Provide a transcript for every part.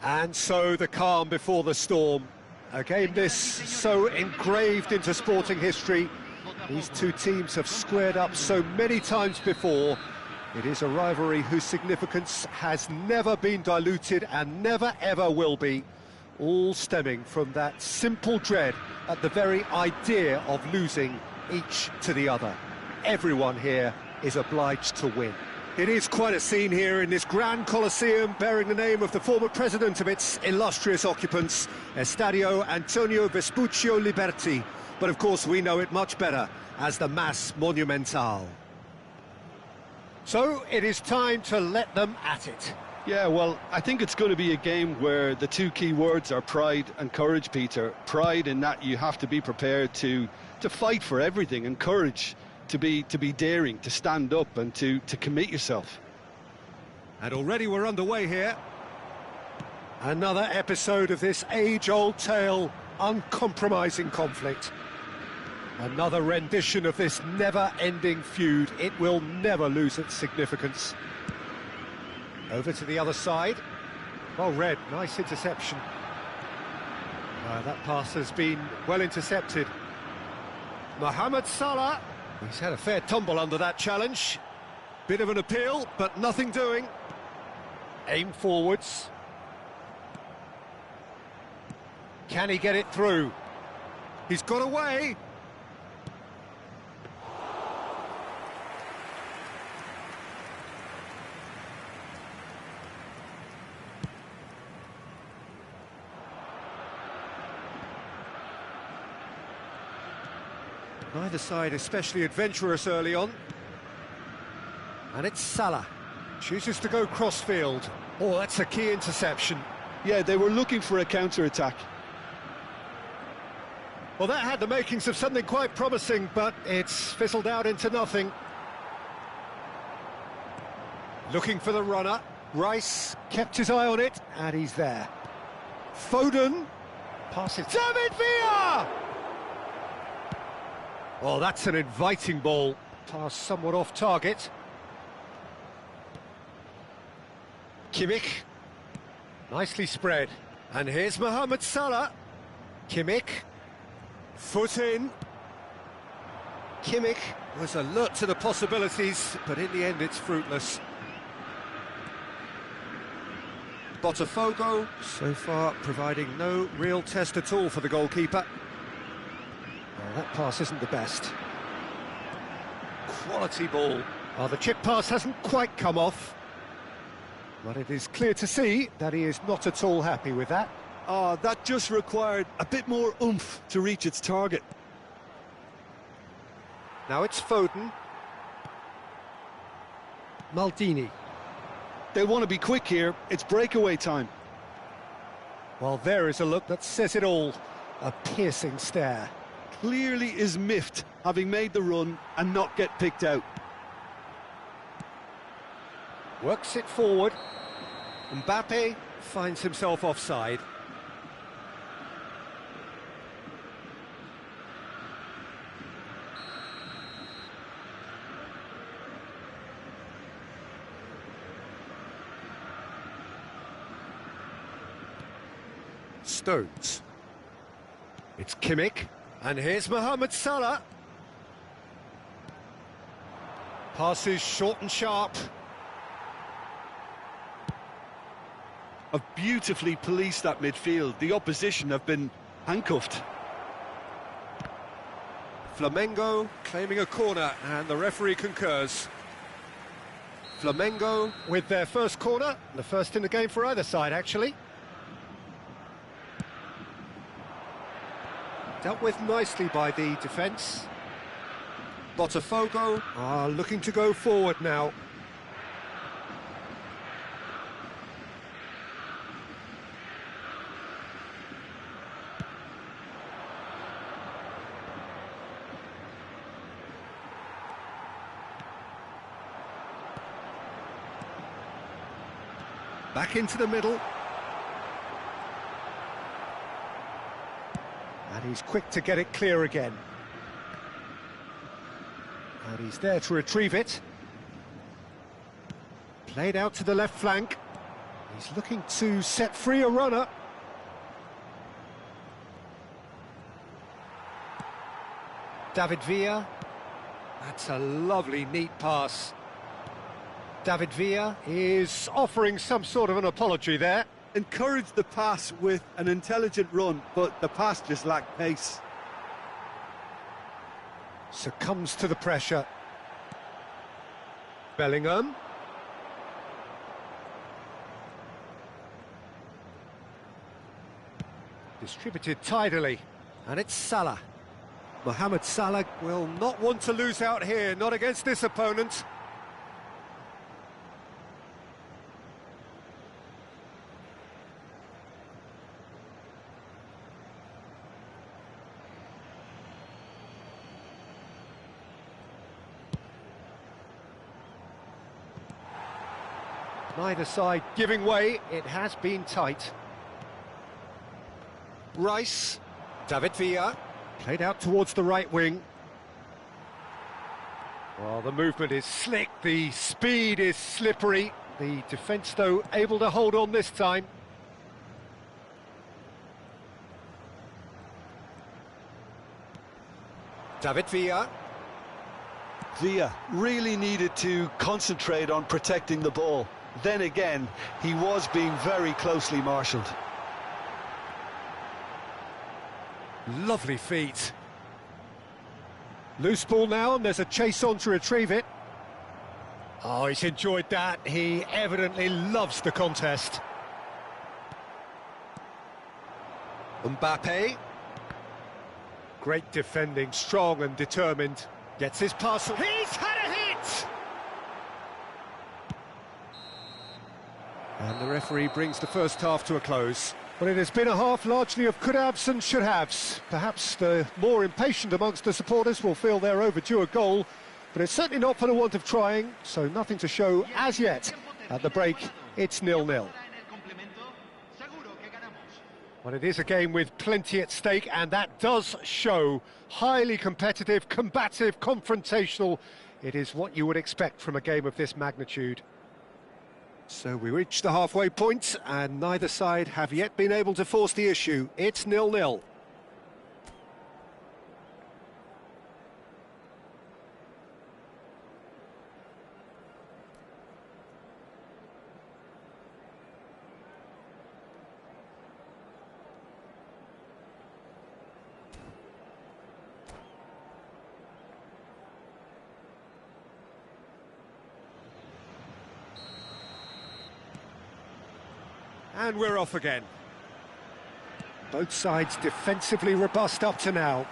And so the calm before the storm. A game this so engraved into sporting history. These two teams have squared up so many times before. It is a rivalry whose significance has never been diluted and never ever will be. All stemming from that simple dread at the very idea of losing each to the other. Everyone here is obliged to win. It is quite a scene here in this grand Colosseum, bearing the name of the former president of its illustrious occupants, Estadio Antonio Vespuccio Liberti. But of course we know it much better as the Mas Monumental. So it is time to let them at it. Yeah, well, I think it's going to be a game where the two key words are pride and courage, Peter. Pride in that you have to be prepared to fight for everything, and courage to be daring, to stand up and to commit yourself. And already we're underway here. Another episode of this age-old tale, uncompromising conflict. Another rendition of this never-ending feud. It will never lose its significance. Over to the other side. Well read, nice interception. That pass has been well intercepted. Mohamed Salah. He's had a fair tumble under that challenge. Bit of an appeal, but nothing doing. Aim forwards. Can he get it through? He's got away. Neither side especially adventurous early on. And it's Salah. Chooses to go cross-field. Oh, that's a key interception. Yeah, they were looking for a counter-attack. Well, that had the makings of something quite promising, but it's fizzled out into nothing. Looking for the runner. Rice kept his eye on it, and he's there. Foden. Passes. David Villa! Oh, that's an inviting ball. Pass somewhat off target. Kimmich. Nicely spread. And here's Mohamed Salah. Kimmich. Foot in. Kimmich was alert to the possibilities, but in the end it's fruitless. Botafogo, so far providing no real test at all for the goalkeeper. Well, that pass isn't the best. Quality ball. Oh, the chip pass hasn't quite come off. But it is clear to see that he is not at all happy with that. Oh, that just required a bit more oomph to reach its target. Now it's Foden. Maldini. They'll want to be quick here. It's breakaway time. Well, there is a look that says it all. A piercing stare. Clearly is miffed, having made the run and not get picked out. Works it forward. Mbappe finds himself offside. Stones. It's Kimmich. And here's Mohamed Salah. Passes short and sharp. Have beautifully policed that midfield. The opposition have been handcuffed. Flamengo claiming a corner, and the referee concurs. Flamengo with their first corner, the first in the game for either side, actually. Dealt with nicely by the defence. Botafogo are looking to go forward now. Back into the middle. And he's quick to get it clear again. And he's there to retrieve it. Played out to the left flank. He's looking to set free a runner. David Villa. That's a lovely, neat pass. David Villa is offering some sort of an apology there. Encouraged the pass with an intelligent run, but the pass just lacked pace. Succumbs to the pressure. Bellingham. Distributed tidily, and it's Salah. Mohamed Salah will not want to lose out here, not against this opponent. Neither side giving way, it has been tight. Rice, David Villa, played out towards the right wing. Well, the movement is slick, the speed is slippery. The defence, though, able to hold on this time. David Villa. Villa really needed to concentrate on protecting the ball. Then again, he was being very closely marshalled. Lovely feet. Loose ball now, and there's a chase on to retrieve it. Oh, he's enjoyed that. He evidently loves the contest. Mbappe. Great defending, strong and determined. Gets his pass. He's had a hit! And the referee brings the first half to a close. Well, it has been a half largely of could-haves and should-haves. Perhaps the more impatient amongst the supporters will feel they're overdue a goal, but it's certainly not for the want of trying, so nothing to show as yet. At the break, it's 0-0. Well, it is a game with plenty at stake, and that does show. Highly competitive, combative, confrontational. It is what you would expect from a game of this magnitude. So we reach the halfway point, and neither side have yet been able to force the issue. It's 0-0. And we're off again. Both sides defensively robust up to now.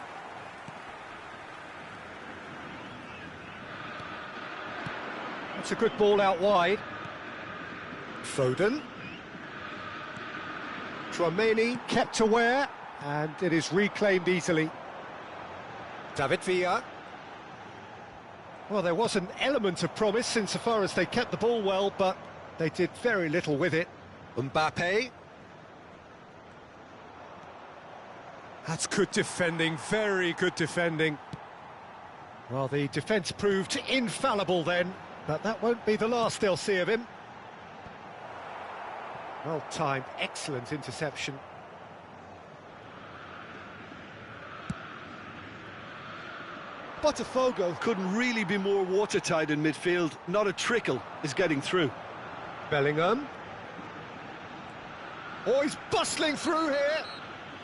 That's a good ball out wide. Foden. Tchouaméni kept aware, and it is reclaimed easily. David Villa. Well, there was an element of promise insofar as they kept the ball well, but they did very little with it. Mbappe. That's good defending, very good defending. Well, the defence proved infallible then, but that won't be the last they'll see of him. Well timed, excellent interception. Botafogo couldn't really be more watertight in midfield. Not a trickle is getting through. Bellingham. Oh, he's bustling through here.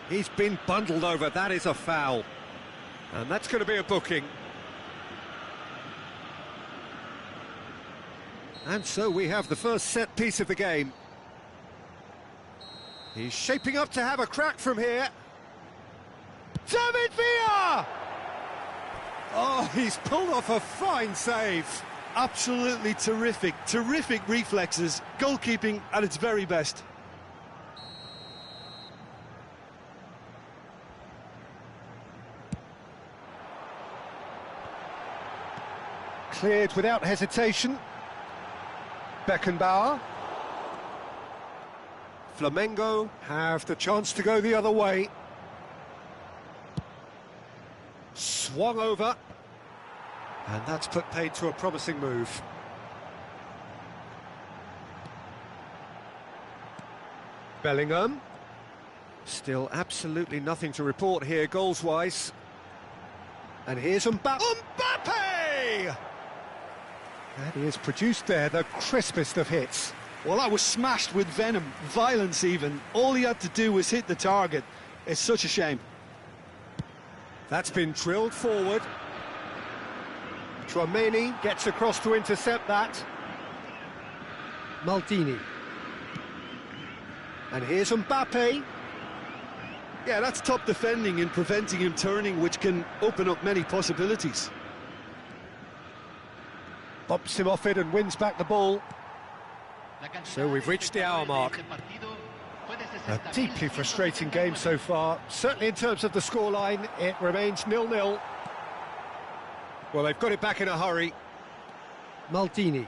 He's been bundled over, that is a foul. And that's going to be a booking. And so we have the first set piece of the game. He's shaping up to have a crack from here. David Villa! Oh, he's pulled off a fine save. Absolutely terrific, terrific reflexes. Goalkeeping at its very best. Cleared without hesitation. Beckenbauer. Flamengo have the chance to go the other way. Swung over. And that's put paid to a promising move. Bellingham. Still absolutely nothing to report here, goals-wise. And here's Mbappe! And he has produced there the crispest of hits. Well, that was smashed with venom, violence even. All he had to do was hit the target. It's such a shame. That's been drilled forward. Tchouaméni gets across to intercept that. Maldini. And here's Mbappe. Yeah, that's top defending and preventing him turning, which can open up many possibilities. Bumps him off it and wins back the ball. So we've reached the hour mark. A deeply frustrating game so far. Certainly in terms of the scoreline, it remains 0-0. Well, they've got it back in a hurry. Maldini.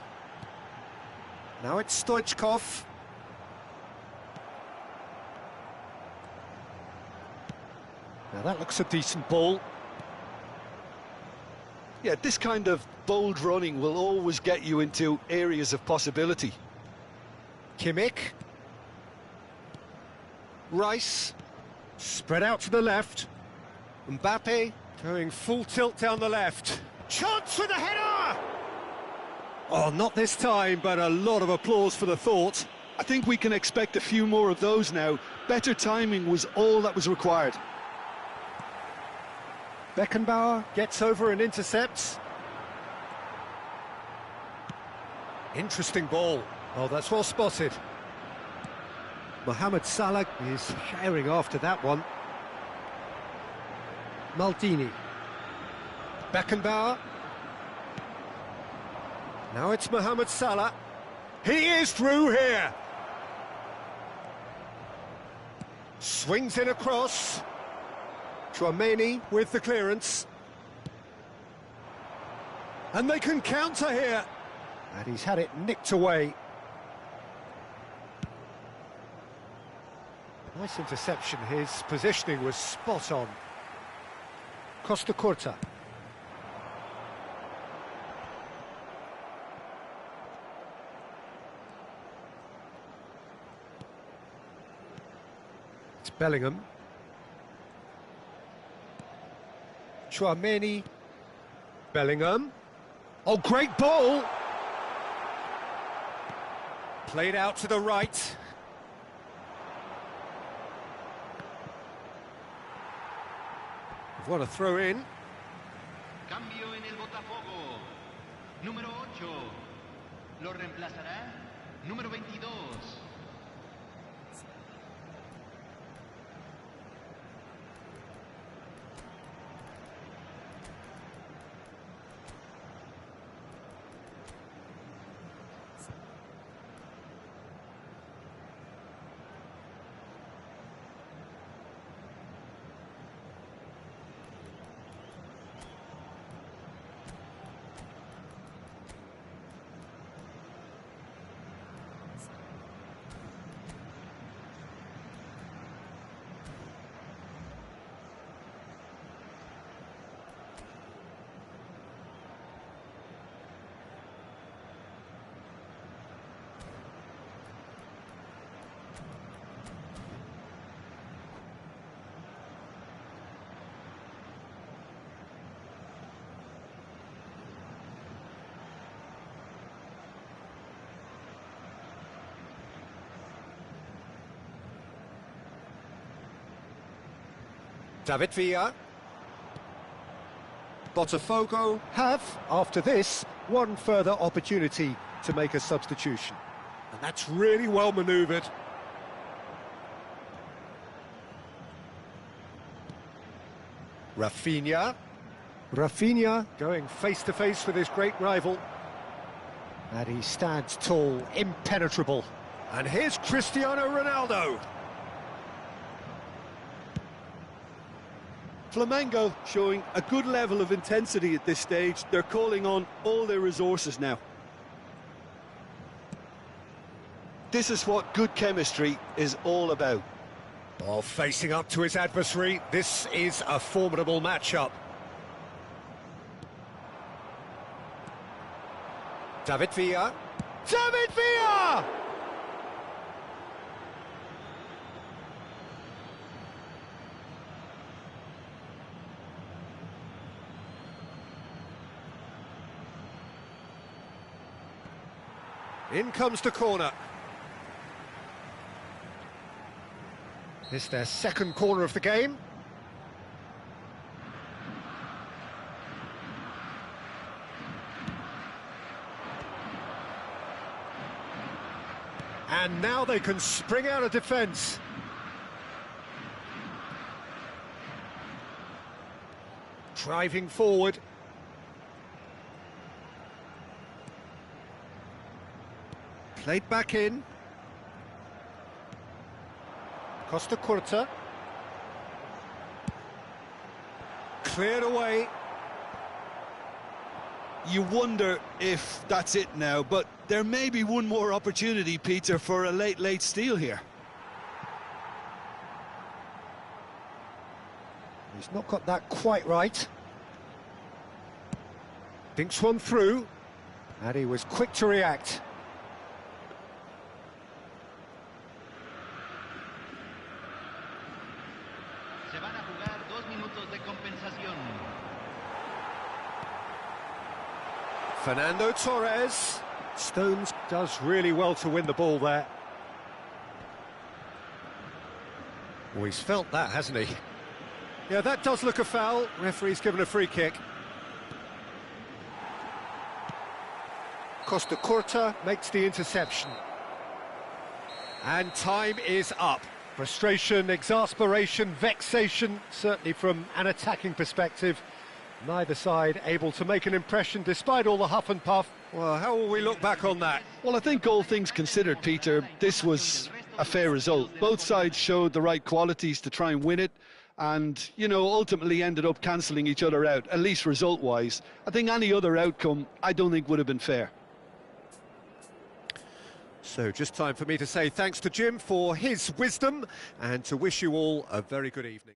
Now it's Stoichkov. Now that looks a decent ball. Yeah, this kind of bold running will always get you into areas of possibility. Kimmich. Rice. Spread out to the left. Mbappe going full tilt down the left. Chance with the header! Oh, not this time, but a lot of applause for the thought. I think we can expect a few more of those now. Better timing was all that was required. Beckenbauer gets over and intercepts. Interesting ball. Oh, that's well spotted. Mohamed Salah is sharing after that one. Maldini. Beckenbauer. Now it's Mohamed Salah. He is through here. Swings in across. Tchouaméni with the clearance. And they can counter here. And he's had it nicked away. Nice interception. His positioning was spot on. Costa Curta. It's Bellingham. Tchouaméni. Bellingham. Oh, great ball! Played out to the right. What a throw in. Cambio en el Botafogo. Número 8. Lo reemplazará número 22. David Villa. Botafogo have, after this, one further opportunity to make a substitution. And that's really well manoeuvred. Rafinha. Rafinha going face-to-face with his great rival. And he stands tall, impenetrable. And here's Cristiano Ronaldo. Flamengo showing a good level of intensity at this stage. They're calling on all their resources now. This is what good chemistry is all about. Oh, facing up to his adversary, this is a formidable matchup. David Villa. David Villa! In comes the corner. This their second corner of the game. And now they can spring out of defence. Driving forward. Played back in. Costa Curta. Cleared away. You wonder if that's it now, but there may be one more opportunity, Peter, for a late steal here. He's not got that quite right. Dinks one through, and he was quick to react. Se van a jugar 2 minutos de compensación. Fernando Torres. Stones does really well to win the ball there. Well, he's felt that, hasn't he? Yeah, that does look a foul. Referee's given a free kick. Costa Curta makes the interception. And time is up. Frustration, exasperation, vexation, certainly from an attacking perspective. Neither side able to make an impression despite all the huff and puff. Well, how will we look back on that? Well, I think all things considered, Peter, this was a fair result. Both sides showed the right qualities to try and win it, and, you know, ultimately ended up cancelling each other out, at least result-wise. I think any other outcome, I don't think would have been fair. So just time for me to say thanks to Jim for his wisdom and to wish you all a very good evening.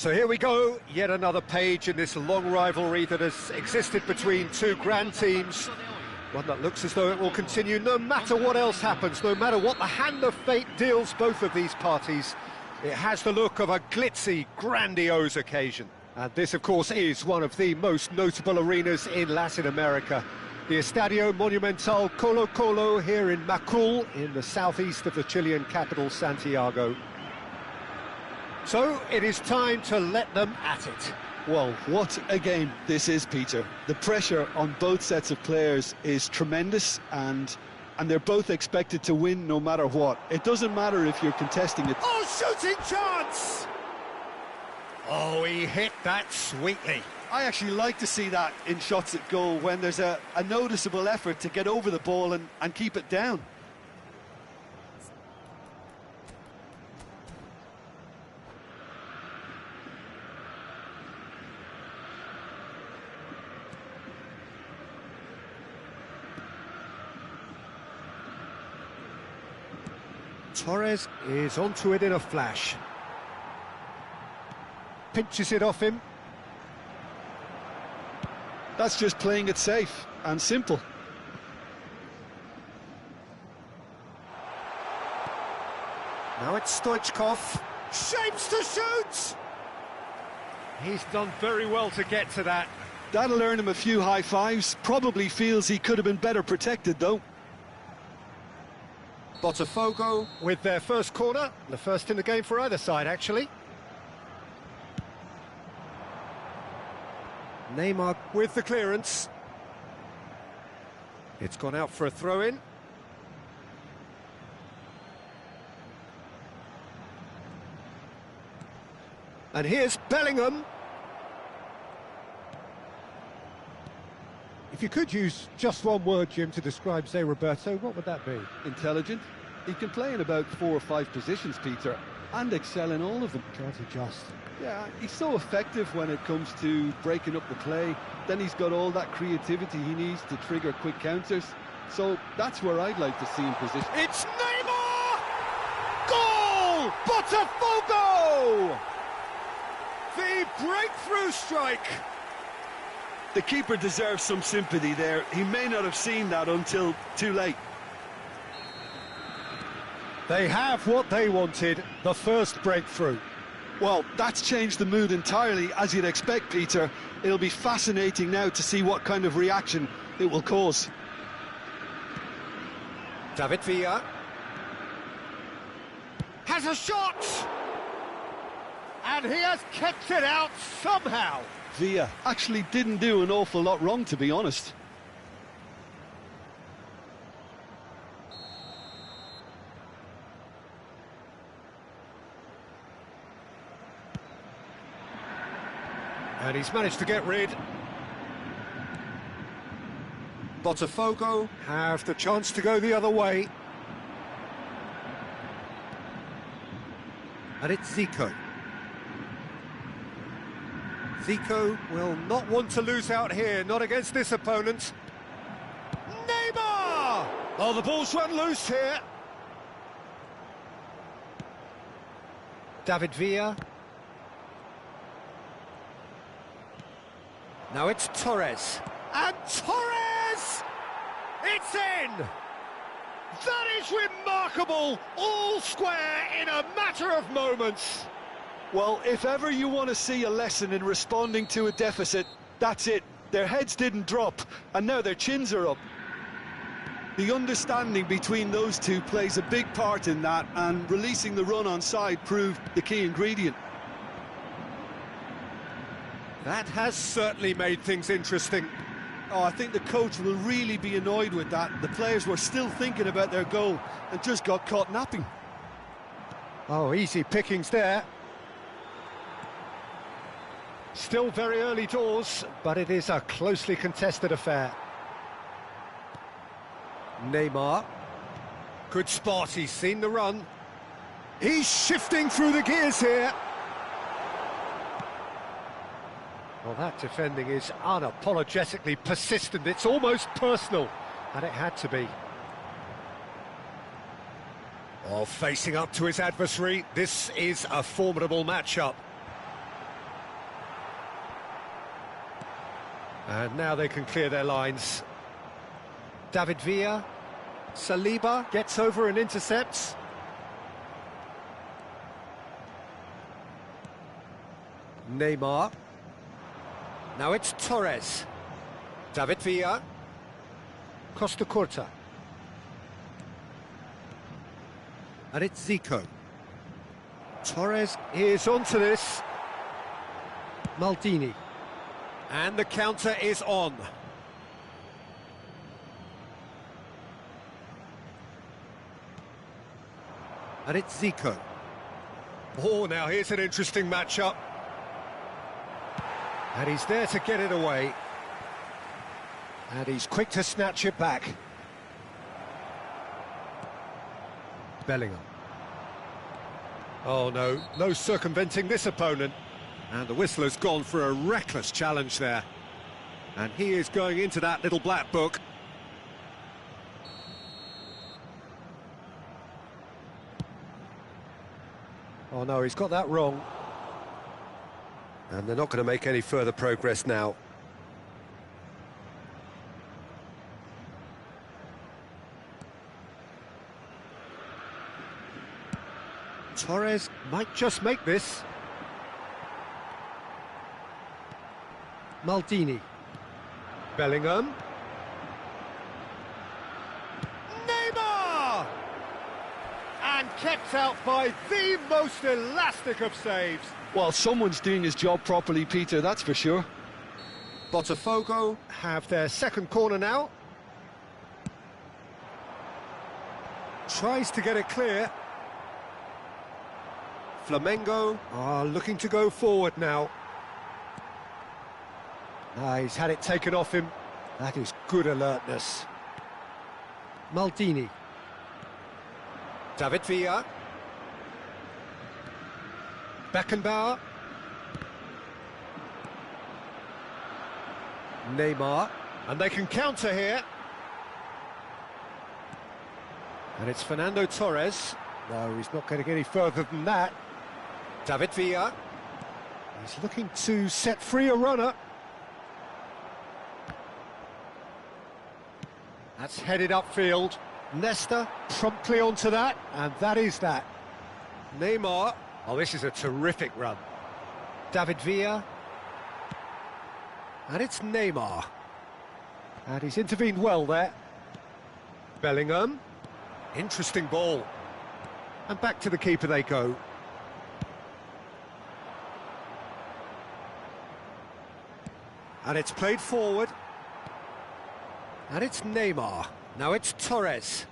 So here we go, yet another page in this long rivalry that has existed between two grand teams. One that looks as though it will continue no matter what else happens, no matter what the hand of fate deals both of these parties. It has the look of a glitzy, grandiose occasion. And this, of course, is one of the most notable arenas in Latin America. The Estadio Monumental Colo Colo here in Macul, in the southeast of the Chilean capital, Santiago. So, it is time to let them at it. Well, what a game this is, Peter. The pressure on both sets of players is tremendous, and they're both expected to win no matter what. It doesn't matter if you're contesting it. Oh, shooting chance! Oh, he hit that sweetly. I actually like to see that in shots at goal, when there's a noticeable effort to get over the ball and keep it down. Torres is onto it in a flash. Pinches it off him. That's just playing it safe and simple. Now it's Stoichkov. Shapes to shoot! He's done very well to get to that. That'll earn him a few high fives. Probably feels he could have been better protected, though. Botafogo with their first corner, the first in the game for either side, actually. Neymar with the clearance. It's gone out for a throw-in. And here's Bellingham. If you could use just one word, Jim, to describe Zé Roberto, what would that be? Intelligent. He can play in about 4 or 5 positions, Peter, and excel in all of them. Can't he just? Yeah, he's so effective when it comes to breaking up the play. Then he's got all that creativity he needs to trigger quick counters. So that's where I'd like to see him positioned. It's Neymar! Goal! Botafogo! The breakthrough strike! The keeper deserves some sympathy there. He may not have seen that until too late. They have what they wanted, the first breakthrough. Well, that's changed the mood entirely, as you'd expect, Peter. It'll be fascinating now to see what kind of reaction it will cause. David Villa has a shot! And he has kept it out somehow. Villa actually didn't do an awful lot wrong, to be honest. And he's managed to get rid. Botafogo have the chance to go the other way. And it's Zico. Zico will not want to lose out here, not against this opponent. Neymar! Oh, the ball's run loose here. David Villa. Now it's Torres. And Torres! It's in! That is remarkable! All square in a matter of moments. Well, if ever you want to see a lesson in responding to a deficit, that's it. Their heads didn't drop, and now their chins are up. The understanding between those two plays a big part in that, and releasing the run on side proved the key ingredient. That has certainly made things interesting. Oh, I think the coach will really be annoyed with that. The players were still thinking about their goal and just got caught napping. Oh, easy pickings there. Still very early doors, but it is a closely contested affair. Neymar. Good spot, he's seen the run. He's shifting through the gears here. Well, that defending is unapologetically persistent. It's almost personal, and it had to be. Oh, facing up to his adversary, this is a formidable matchup. And now they can clear their lines. David Villa. Saliba gets over and intercepts. Neymar. Now it's Torres. David Villa. Costa Curta. And it's Zico. Torres is onto this. Maldini. And the counter is on. And it's Zico. Oh, now here's an interesting matchup. And he's there to get it away. And he's quick to snatch it back. Bellingham. Oh no, no circumventing this opponent. And the whistle has gone for a reckless challenge there. And he is going into that little black book. Oh no, he's got that wrong. And they're not going to make any further progress now. Torres might just make this. Maldini. Bellingham. Neymar! And kept out by the most elastic of saves. Well, someone's doing his job properly, Peter, that's for sure. Botafogo have their second corner now. Tries to get it clear. Flamengo are looking to go forward now. He's had it taken off him. That is good alertness. Maldini. David Villa. Beckenbauer. Neymar. And they can counter here. And it's Fernando Torres. No, he's not going to get any further than that. David Villa. He's looking to set free a runner. That's headed upfield. Nesta promptly onto that, and that is that. Neymar. Oh, this is a terrific run. David Villa. And it's Neymar. And he's intervened well there. Bellingham. Interesting ball. And back to the keeper they go. And it's played forward. And it's Neymar. Now it's Torres.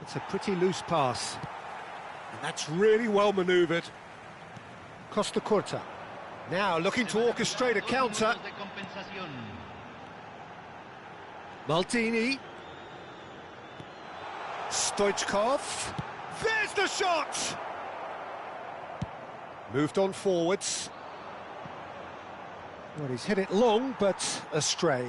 It's a pretty loose pass. And that's really well manoeuvred. Costa Curta. Now looking to orchestrate a counter. Maldini. Stoichkov. There's the shot! Moved on forwards. Well, he's hit it long, but astray.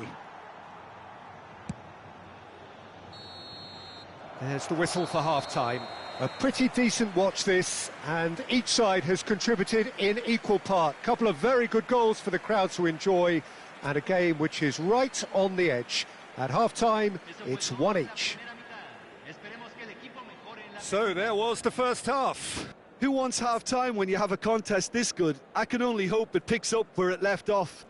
There's the whistle for half-time. A pretty decent watch this, and each side has contributed in equal part. Couple of very good goals for the crowd to enjoy, and a game which is right on the edge. At half-time, it's one each. So there was the first half. Who wants half-time when you have a contest this good? I can only hope it picks up where it left off.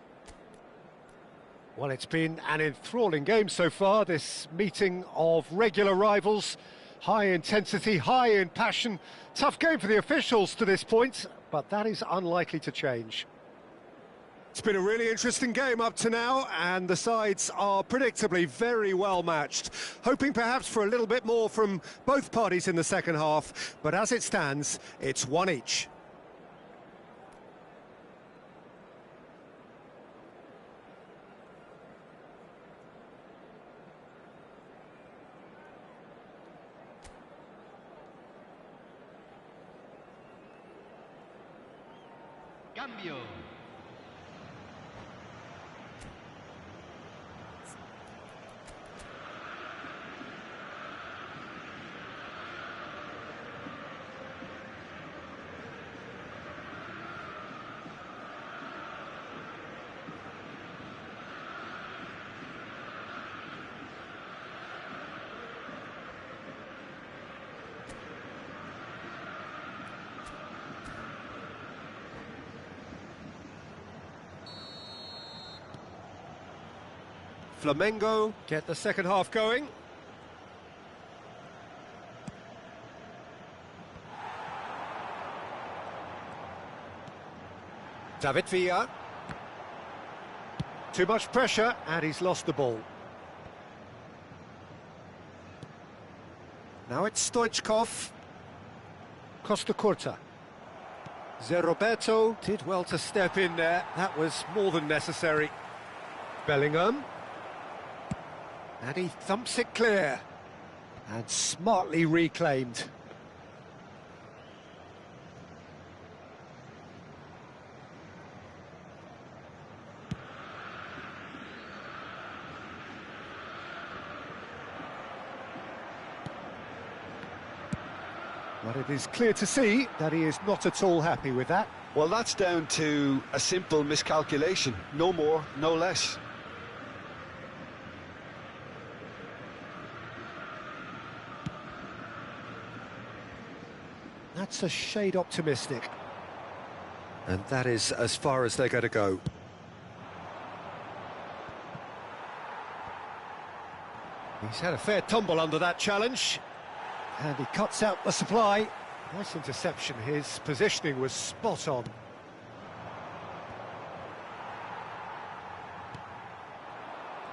Well, it's been an enthralling game so far, this meeting of regular rivals. High intensity, high in passion. Tough game for the officials to this point, but that is unlikely to change. It's been a really interesting game up to now, and the sides are predictably very well matched. Hoping perhaps for a little bit more from both parties in the second half, but as it stands, it's one each. Cambio. Flamengo get the second half going. David Villa. Too much pressure, and he's lost the ball. Now it's Stoichkov. Costa Curta. Roberto did well to step in there. That was more than necessary. Bellingham. And he thumps it clear. And smartly reclaimed. But it is clear to see that he is not at all happy with that. Well, that's down to a simple miscalculation. No more, no less. That's a shade optimistic. And that is as far as they're going to go. He's had a fair tumble under that challenge. And he cuts out the supply. Nice interception. His positioning was spot on.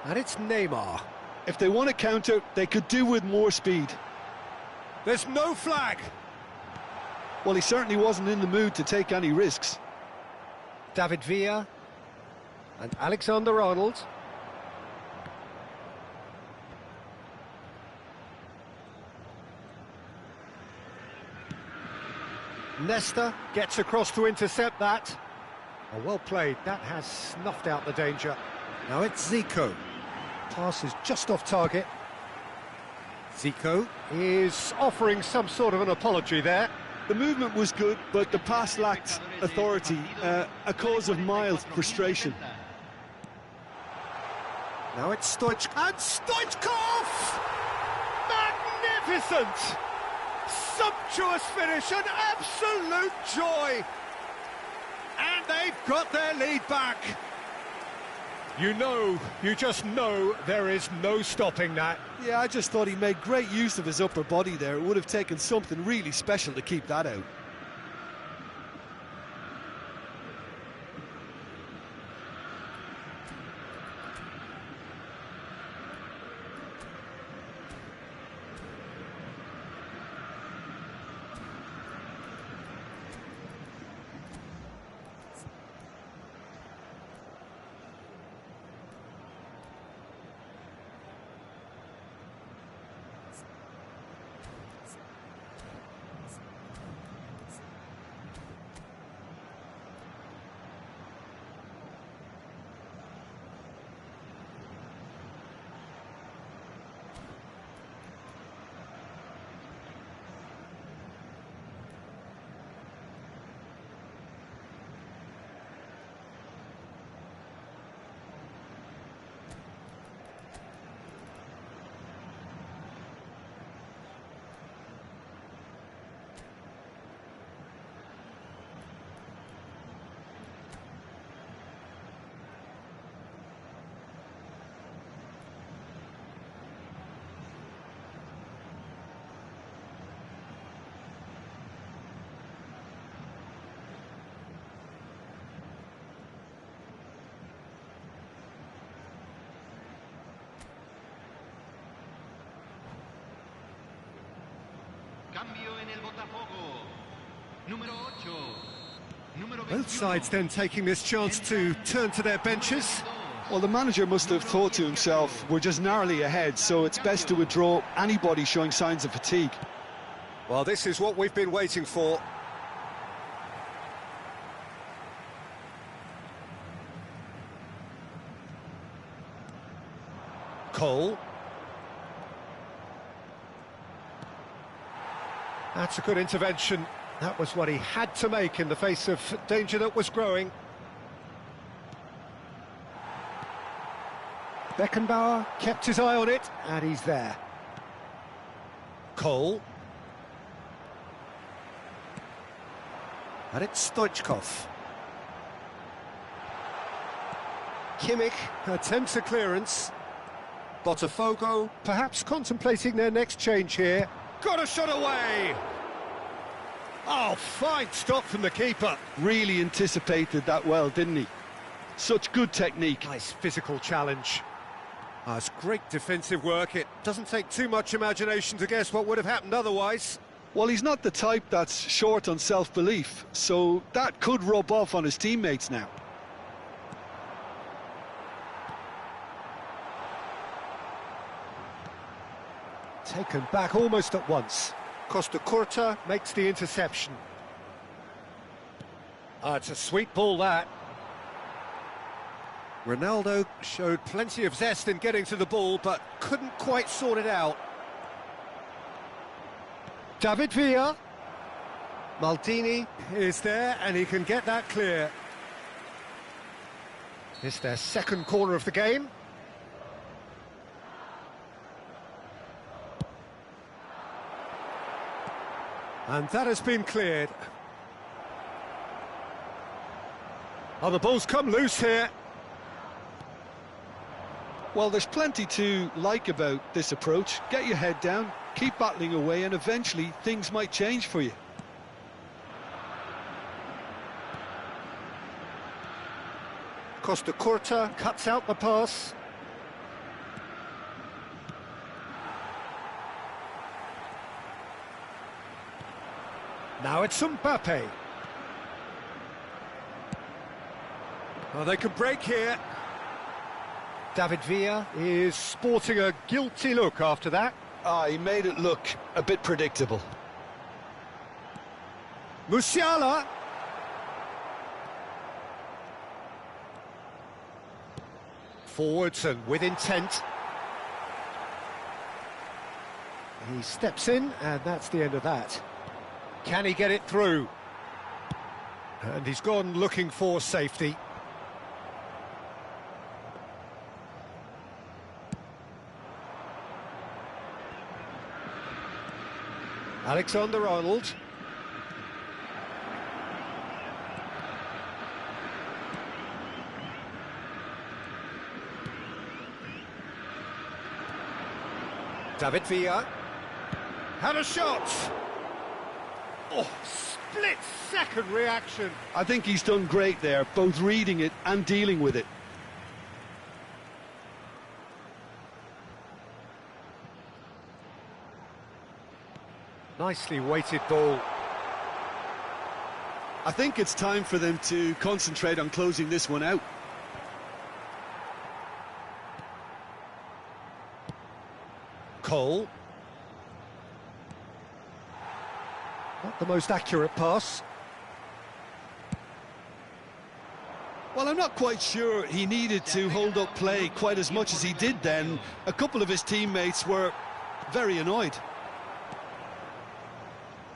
And it's Neymar. If they want to counter, they could do with more speed. There's no flag. Well, he certainly wasn't in the mood to take any risks. David Villa and Alexander-Arnold. Nesta gets across to intercept that. Oh, well played. That has snuffed out the danger. Now it's Zico. Pass is just off target. Zico is offering some sort of an apology there. The movement was good, but the pass lacked authority, a cause of mild frustration. Now it's Stoichkov. And Stoichkov! Magnificent! Sumptuous finish, an absolute joy! And they've got their lead back. You just know there is no stopping that. Yeah, I just thought he made great use of his upper body there. It would have taken something really special to keep that out. Both sides then taking this chance to turn to their benches. Well, the manager must have thought to himself, we're just narrowly ahead, so it's best to withdraw anybody showing signs of fatigue. Well, this is what we've been waiting for. Cole. That's a good intervention. That was what he had to make in the face of danger that was growing. Beckenbauer kept his eye on it, and he's there. Cole. And it's Stoichkov. Kimmich attempts a clearance. Botafogo perhaps contemplating their next change here. Got a shot away! Oh, fine stop from the keeper. Really anticipated that well, didn't he? Such good technique. Nice physical challenge. It's great defensive work. It doesn't take too much imagination to guess what would have happened otherwise. Well, he's not the type that's short on self-belief, so that could rub off on his teammates now. Taken back almost at once. Costa Curta makes the interception. It's a sweet ball, that. Ronaldo showed plenty of zest in getting to the ball, but couldn't quite sort it out. David Villa. Maldini is there, and he can get that clear. It's their second corner of the game. And that has been cleared. Oh, the ball's come loose here. Well, there's plenty to like about this approach. Get your head down, keep battling away, and eventually things might change for you. Costa Curta cuts out the pass. Now it's Mbappe. Oh, they could break here. David Villa is sporting a guilty look after that. He made it look a bit predictable. Musiala. Forwards and with intent. He steps in, and that's the end of that. Can he get it through? And he's gone looking for safety. Alexander-Arnold. David Villa. Had a shot! Oh, split-second reaction. I think he's done great there, both reading it and dealing with it. Nicely weighted ball. I think it's time for them to concentrate on closing this one out. Cole. Not the most accurate pass. Well, I'm not quite sure he needed to hold up play quite as much as he did then. A couple of his teammates were very annoyed.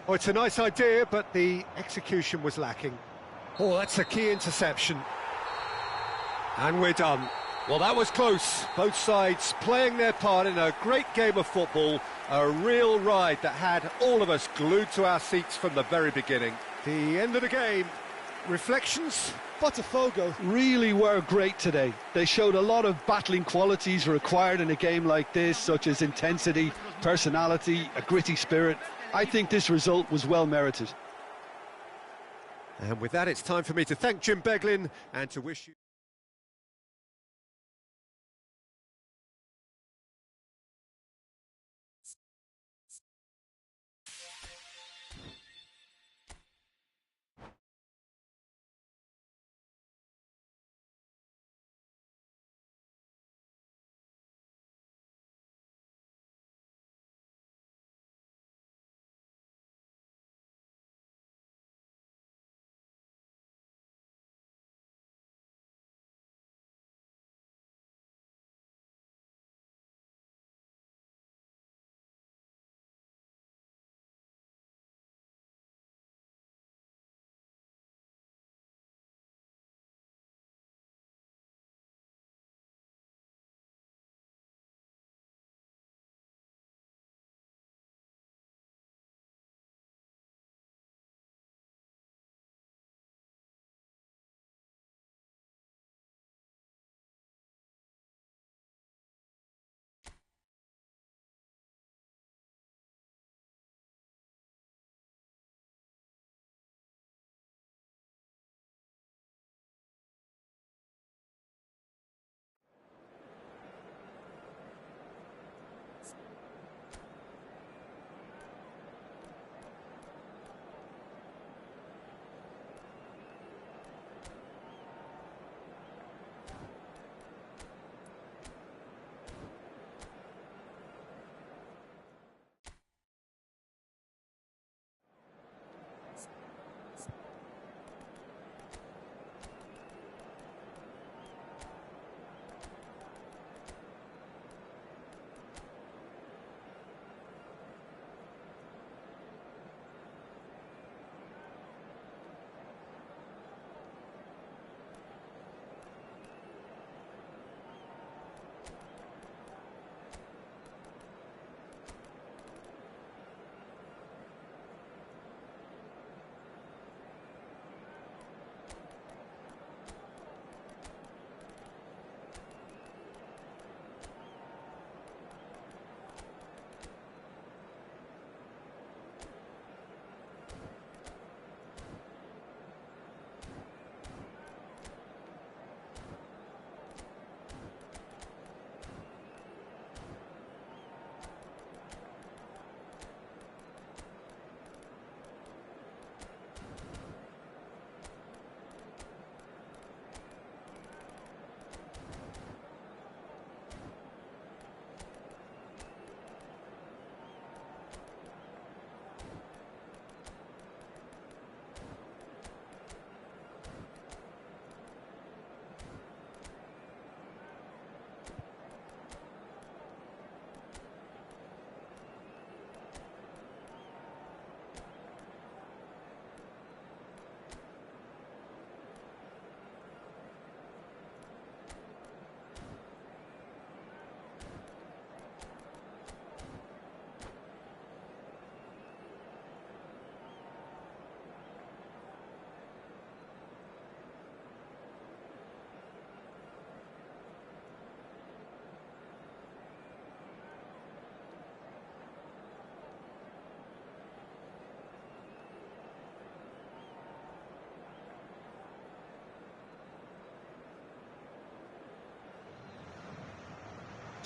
Oh, it's a nice idea, but the execution was lacking. Oh, that's a key interception. And we're done. Well, that was close. Both sides playing their part in a great game of football. A real ride that had all of us glued to our seats from the very beginning. The end of the game. Reflections? Botafogo really were great today. They showed a lot of battling qualities required in a game like this, such as intensity, personality, a gritty spirit. I think this result was well merited. And with that, it's time for me to thank Jim Beglin and to wish you...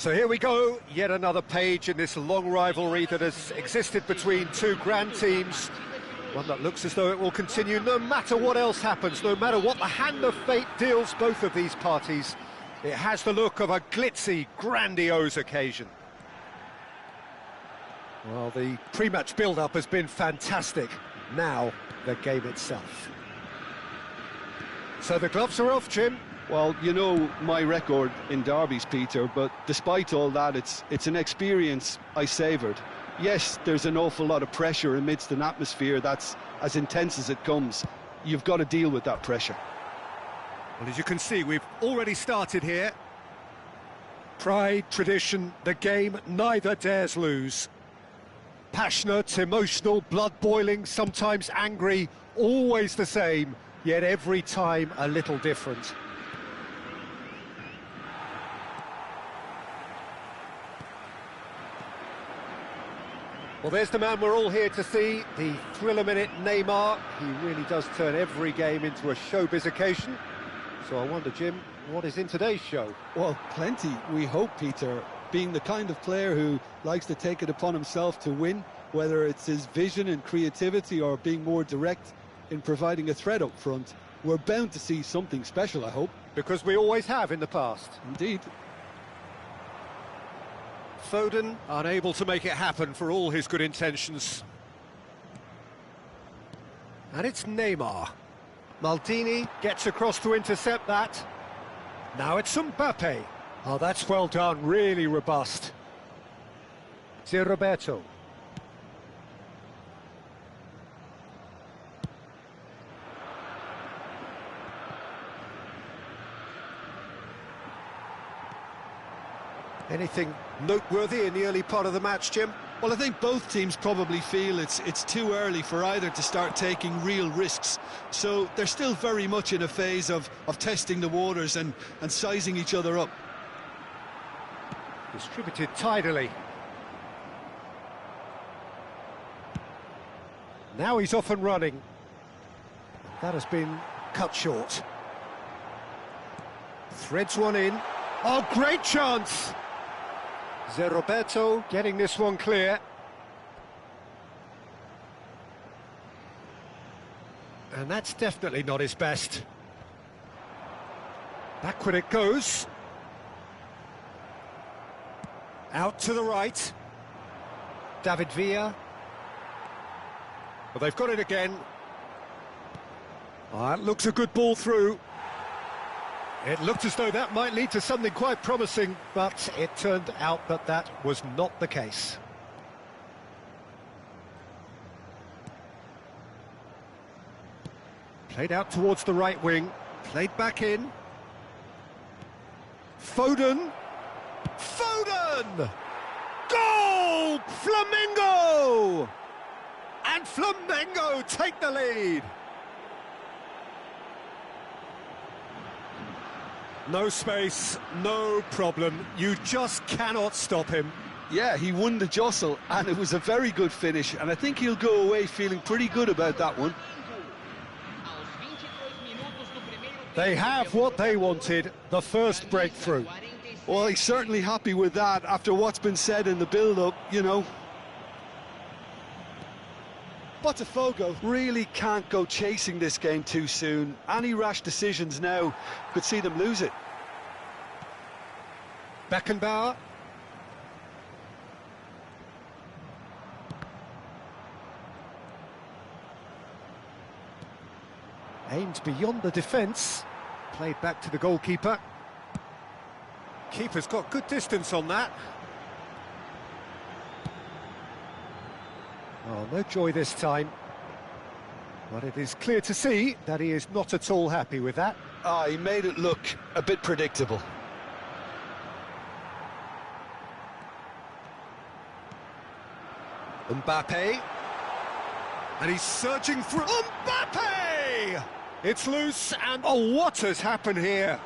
So here we go, yet another page in this long rivalry that has existed between two grand teams. One that looks as though it will continue no matter what else happens, no matter what the hand of fate deals both of these parties. It has the look of a glitzy, grandiose occasion. Well, the pre-match build-up has been fantastic. Now, the game itself. So the gloves are off, Jim. Well, you know my record in derbies, Peter, but despite all that, it's an experience I savoured. Yes, there's an awful lot of pressure amidst an atmosphere that's as intense as it comes. You've got to deal with that pressure. Well, as you can see, we've already started here. Pride, tradition, the game neither dares lose. Passionate, emotional, blood-boiling, sometimes angry, always the same, yet every time a little different. Well, there's the man we're all here to see, the thriller-minute Neymar. He really does turn every game into a showbiz occasion. So I wonder, Jim, what is in today's show? Well, plenty, we hope, Peter. Being the kind of player who likes to take it upon himself to win, whether it's his vision and creativity or being more direct in providing a threat up front, we're bound to see something special, I hope. Because we always have in the past. Indeed. Foden unable to make it happen for all his good intentions. And it's Neymar. Maldini gets across to intercept that. Now it's Mbappe. Oh, that's well done, really robust. It's Roberto. Anything noteworthy in the early part of the match, Jim? Well, I think both teams probably feel it's too early for either to start taking real risks. So they're still very much in a phase of testing the waters and sizing each other up. Distributed tidily. Now he's off and running. That has been cut short. Threads one in. Oh, great chance! Roberto getting this one clear. And that's definitely not his best. Backward it goes. Out to the right. David Villa. Well, they've got it again. Oh, that looks a good ball through. It looked as though that might lead to something quite promising, but it turned out that that was not the case. Played out towards the right wing, played back in. Foden! Foden! Goal! Flamengo! And Flamengo take the lead! No space, no problem. You just cannot stop him. Yeah, he won the jostle, and it was a very good finish, and I think he'll go away feeling pretty good about that one. They have what they wanted, the first breakthrough. Well, he's certainly happy with that after what's been said in the build-up, you know. Botafogo really can't go chasing this game too soon. Any rash decisions now could see them lose it. Beckenbauer. Aimed beyond the defence. Played back to the goalkeeper. Keeper's got good distance on that. Oh, no joy this time. But it is clear to see that he is not at all happy with that. Ah, he made it look a bit predictable. Mbappe. And he's surging through. Mbappe! It's loose and... Oh, what has happened here?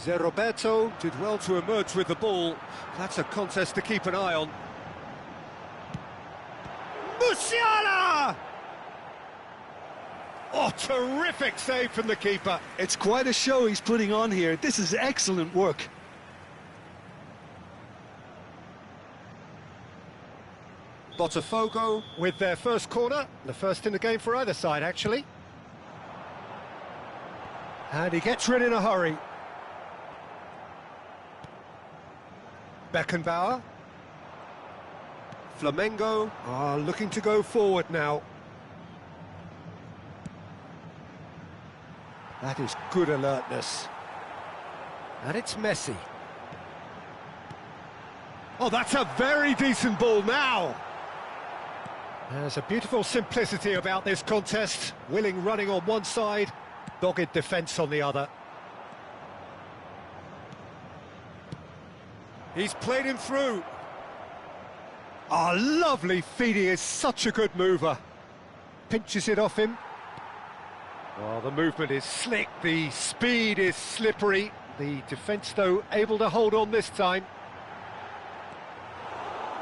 Roberto did well to emerge with the ball. That's a contest to keep an eye on. Musiala! Oh, terrific save from the keeper. It's quite a show he's putting on here. This is excellent work. Botafogo with their first corner, the first in the game for either side, actually. And he gets rid in a hurry. Beckenbauer. Flamengo are looking to go forward now. That is good alertness. And it's Messi. Oh, that's a very decent ball now. There's a beautiful simplicity about this contest. Willing running on one side, dogged defence on the other. He's played him through. Oh, lovely feed. He is such a good mover. Pinches it off him. Oh, the movement is slick, the speed is slippery. The defence, though, able to hold on this time.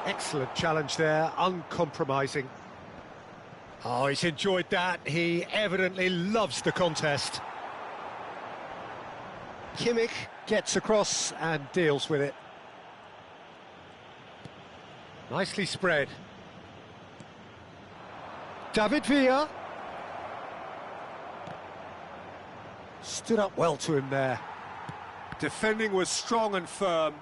Excellent challenge there, uncompromising. Oh, he's enjoyed that. He evidently loves the contest. Kimmich gets across and deals with it. Nicely spread. David Villa. Stood up well to him there. Defending was strong and firm.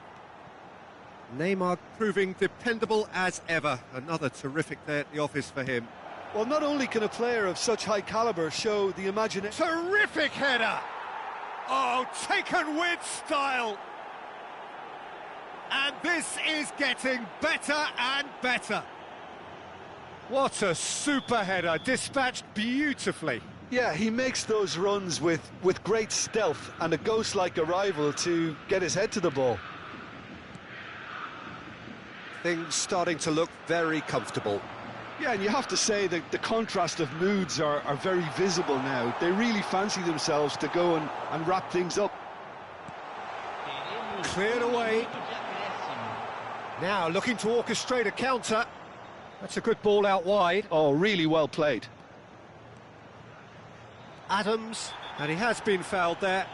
Neymar proving dependable as ever. Another terrific day at the office for him. Well, not only can a player of such high calibre show the imagination... Terrific header! Oh, taken with style! And this is getting better and better. What a super header, dispatched beautifully. Yeah, he makes those runs with great stealth and a ghost-like arrival to get his head to the ball. Things starting to look very comfortable. Yeah, and you have to say that the contrast of moods are very visible now. They really fancy themselves to go and wrap things up. Cleared away. Now looking to orchestrate a counter. That's a good ball out wide. Oh, really well played. Adams, and he has been fouled there.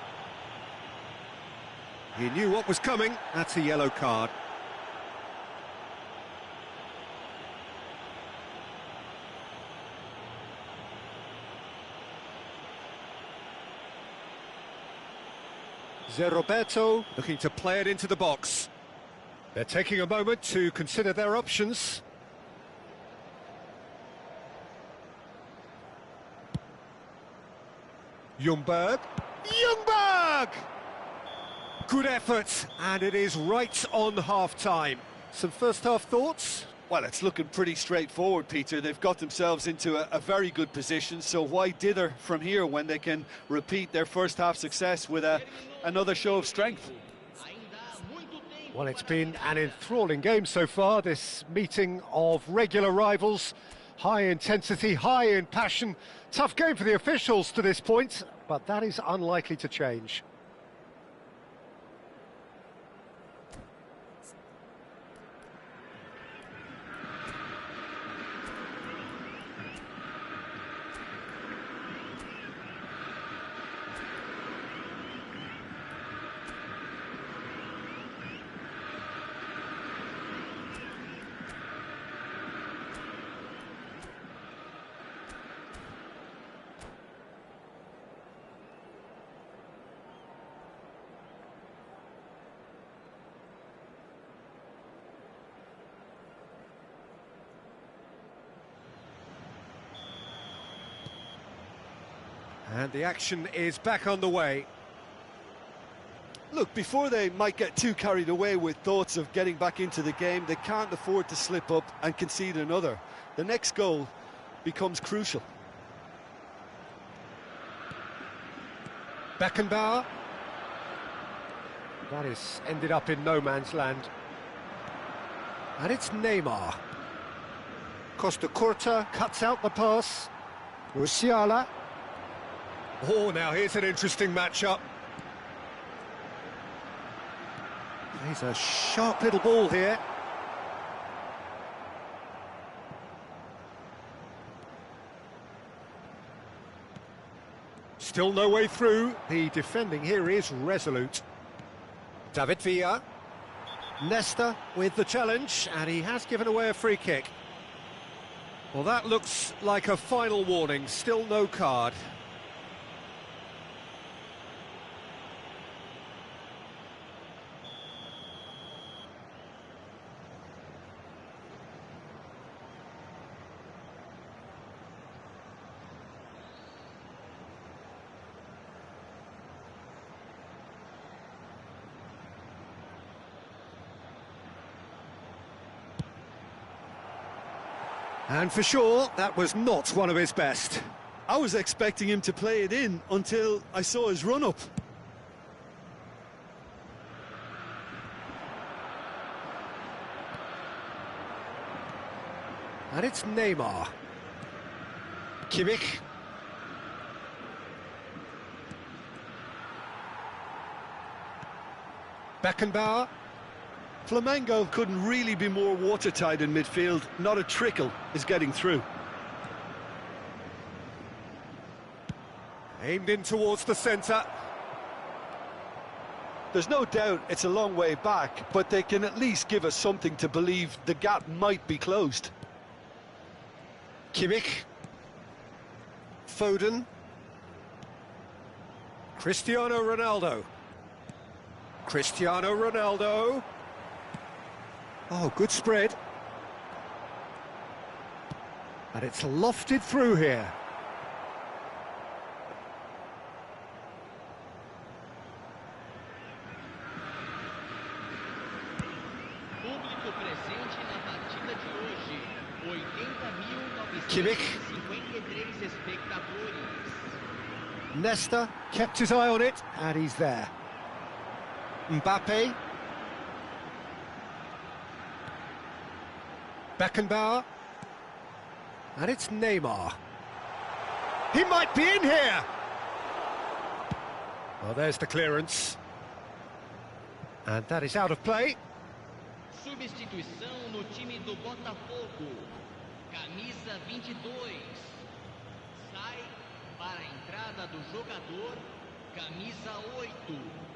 He knew what was coming. That's a yellow card. Roberto looking to play it into the box. They're taking a moment to consider their options. Ljungberg. Good effort, and it is right on half-time. Some first-half thoughts? Well, it's looking pretty straightforward, Peter. They've got themselves into a very good position, so why dither from here when they can repeat their first-half success with another show of strength? Well, it's been an enthralling game so far, this meeting of regular rivals. High intensity, high in passion. Tough game for the officials to this point, but that is unlikely to change. And the action is back on the way. Look, before they might get too carried away with thoughts of getting back into the game, they can't afford to slip up and concede another. The next goal becomes crucial. Beckenbauer. That is ended up in no man's land. And it's Neymar. Costa Curta cuts out the pass. Musiala. Oh, now here's an interesting matchup. He's a sharp little ball here. Still no way through. The defending here is resolute. David Villa. Nesta with the challenge, and he has given away a free kick. Well, that looks like a final warning, still no card. And for sure, that was not one of his best. I was expecting him to play it in until I saw his run-up. And it's Neymar. Kimmich. Beckenbauer. Flamengo couldn't really be more watertight in midfield. Not a trickle is getting through. Aimed in towards the centre. There's no doubt it's a long way back, but they can at least give us something to believe the gap might be closed. Kimmich. Foden. Cristiano Ronaldo. Cristiano Ronaldo. Oh, good spread. And it's lofted through here. Público presente na partida de hoje. 80.953 Kimmich. espectadores. Nesta kept his eye on it, and he's there. Mbappe. Beckenbauer. And it's Neymar. He might be in here! Well, there's the clearance. And that is out of play. Substituição no time do Botafogo. Camisa 22. Sai para a entrada do jogador. Camisa 8.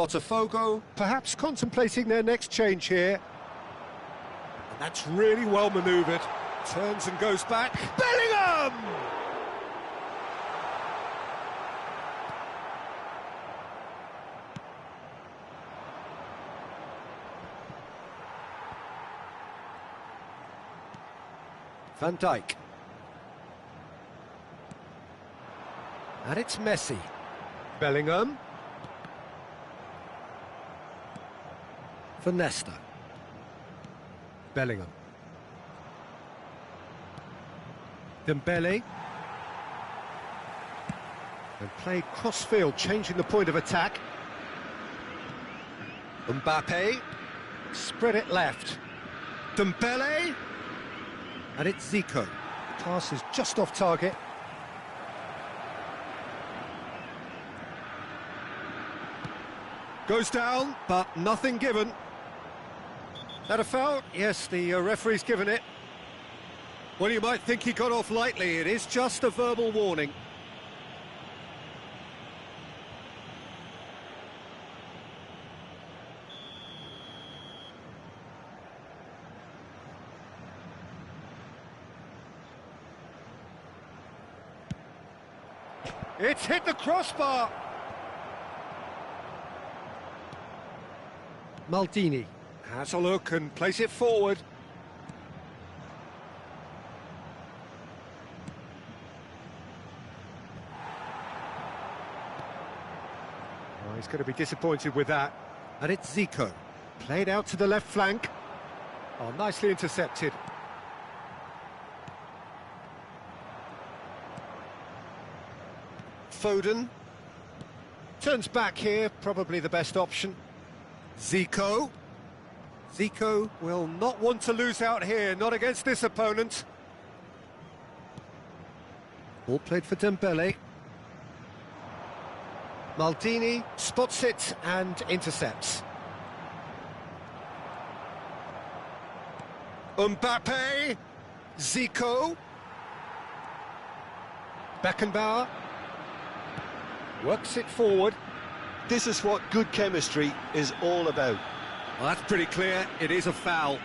Botafogo perhaps contemplating their next change here. And that's really well manoeuvred. Turns and goes back. Bellingham! Van Dijk. And it's Messi. Bellingham. For Nesta. Bellingham. Dembele. And played cross-field, changing the point of attack. Mbappe. Spread it left. Dembele. And it's Zico. The pass is just off target. Goes down, but nothing given. That a foul? Yes, the referee's given it. Well, you might think he got off lightly. It is just a verbal warning. It's hit the crossbar. Maldini has a look and plays it forward. Oh, he's going to be disappointed with that. And it's Zico. Played out to the left flank. Oh, nicely intercepted. Foden. Turns back here, probably the best option. Zico. Zico will not want to lose out here, not against this opponent. Ball played for Dembele. Maldini spots it and intercepts. Mbappe. Zico. Beckenbauer. Works it forward. This is what good chemistry is all about. Well, that's pretty clear. It is a foul.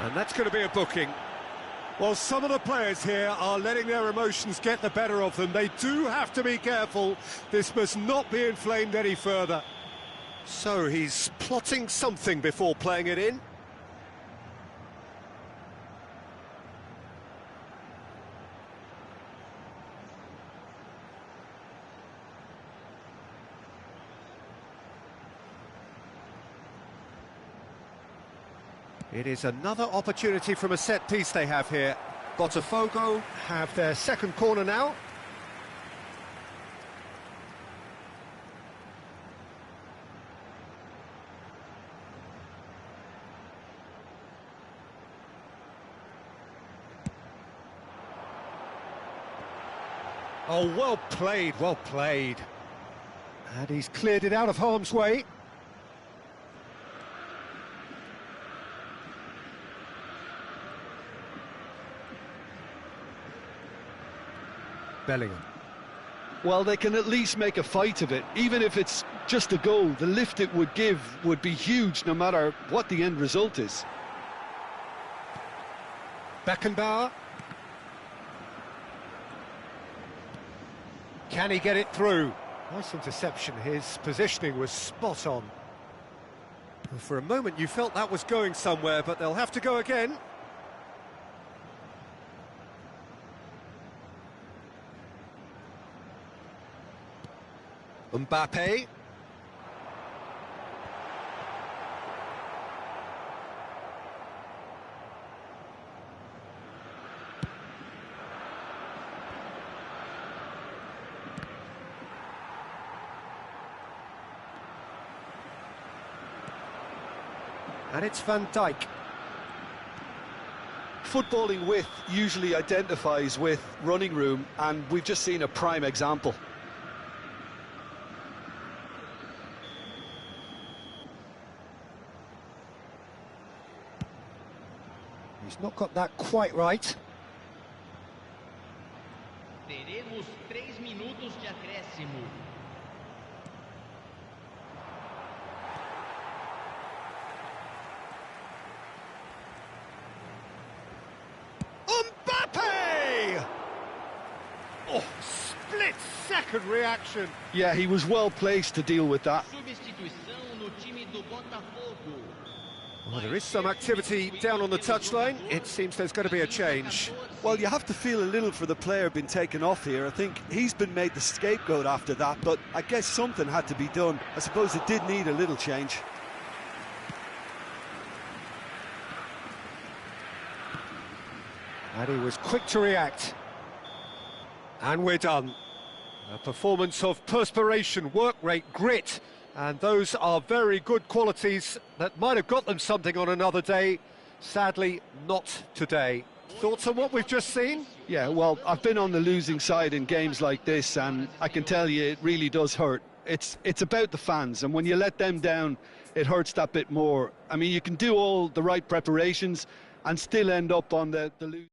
And that's going to be a booking. Well, some of the players here are letting their emotions get the better of them. They do have to be careful. This must not be inflamed any further. So he's plotting something before playing it in. It is another opportunity from a set piece they have here. Botafogo have their second corner now. Oh, well played, well played. And he's cleared it out of harm's way. Bellingham. Well, they can at least make a fight of it. Even if it's just a goal, the lift it would give would be huge no matter what the end result is. Beckenbauer. Can he get it through? Nice interception. His positioning was spot on. For a moment you felt that was going somewhere, but they'll have to go again. Mbappe. And it's Van Dijk. Footballing width usually identifies with running room, and we've just seen a prime example. He's not got that quite right. Teremos 3 minutos de acréscimo. Mbappe! Oh, split-second reaction. Yeah, he was well placed to deal with that. Substituição no time do Botafogo. Well, there is some activity down on the touchline. It seems there's going to be a change. Well, you have to feel a little for the player being taken off here. I think he's been made the scapegoat after that, but I guess something had to be done. I suppose it did need a little change. And he was quick to react. And we're done. A performance of perspiration, work rate, grit. And those are very good qualities that might have got them something on another day. Sadly, not today. Thoughts on what we've just seen? Yeah, well, I've been on the losing side in games like this, and I can tell you it really does hurt. It's about the fans, and when you let them down, it hurts that bit more. I mean, you can do all the right preparations and still end up on the losing.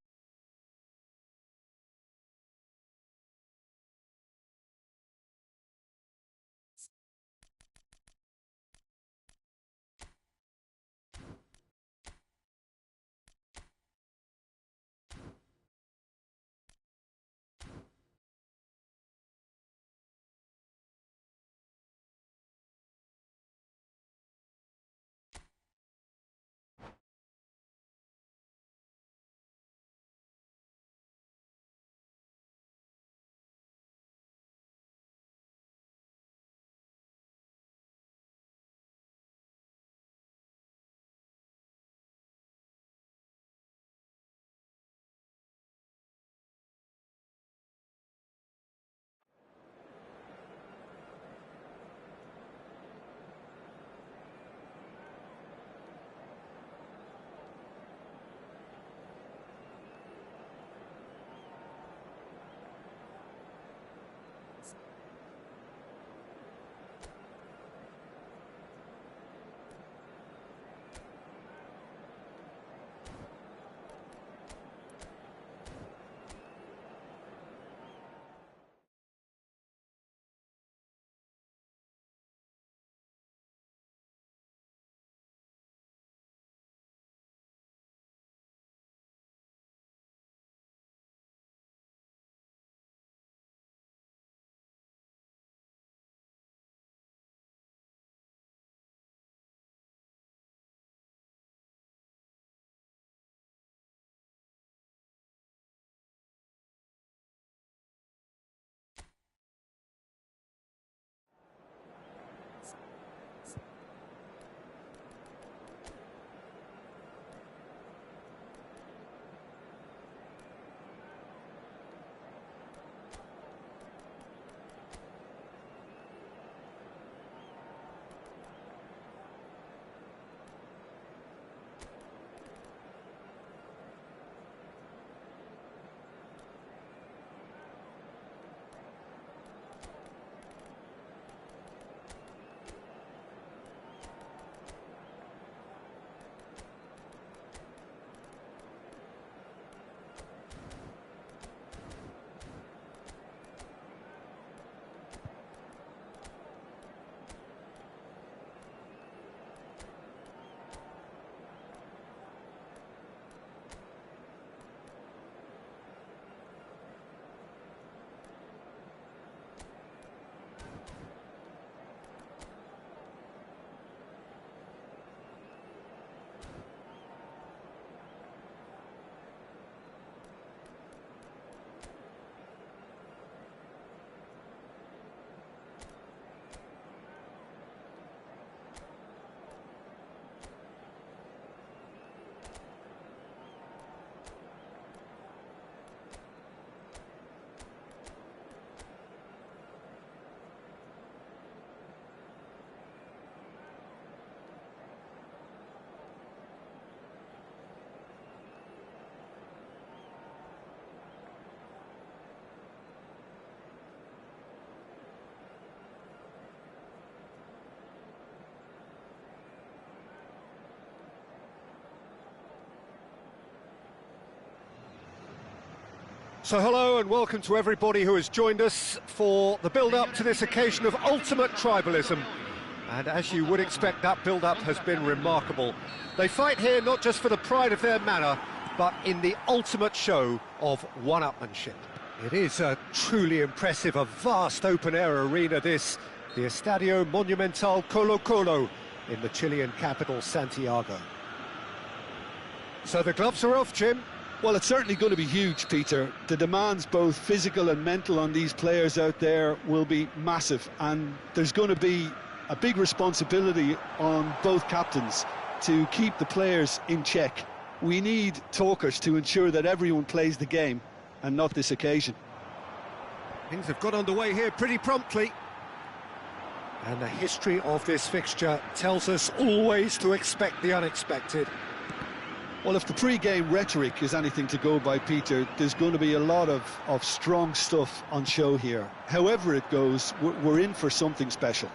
So hello and welcome to everybody who has joined us for the build-up to this occasion of ultimate tribalism. And as you would expect, that build-up has been remarkable. They fight here not just for the pride of their manor, but in the ultimate show of one-upmanship. It is a truly impressive, a vast open-air arena this, the Estadio Monumental Colo Colo in the Chilean capital, Santiago. So the gloves are off, Jim. Well, it's certainly going to be huge, Peter. The demands, both physical and mental, on these players out there will be massive, and there's going to be a big responsibility on both captains to keep the players in check. We need talkers to ensure that everyone plays the game, and not this occasion. Things have got underway here pretty promptly. And the history of this fixture tells us always to expect the unexpected. Well, if the pre-game rhetoric is anything to go by, Peter, there's going to be a lot of strong stuff on show here. However it goes, we're in for something special.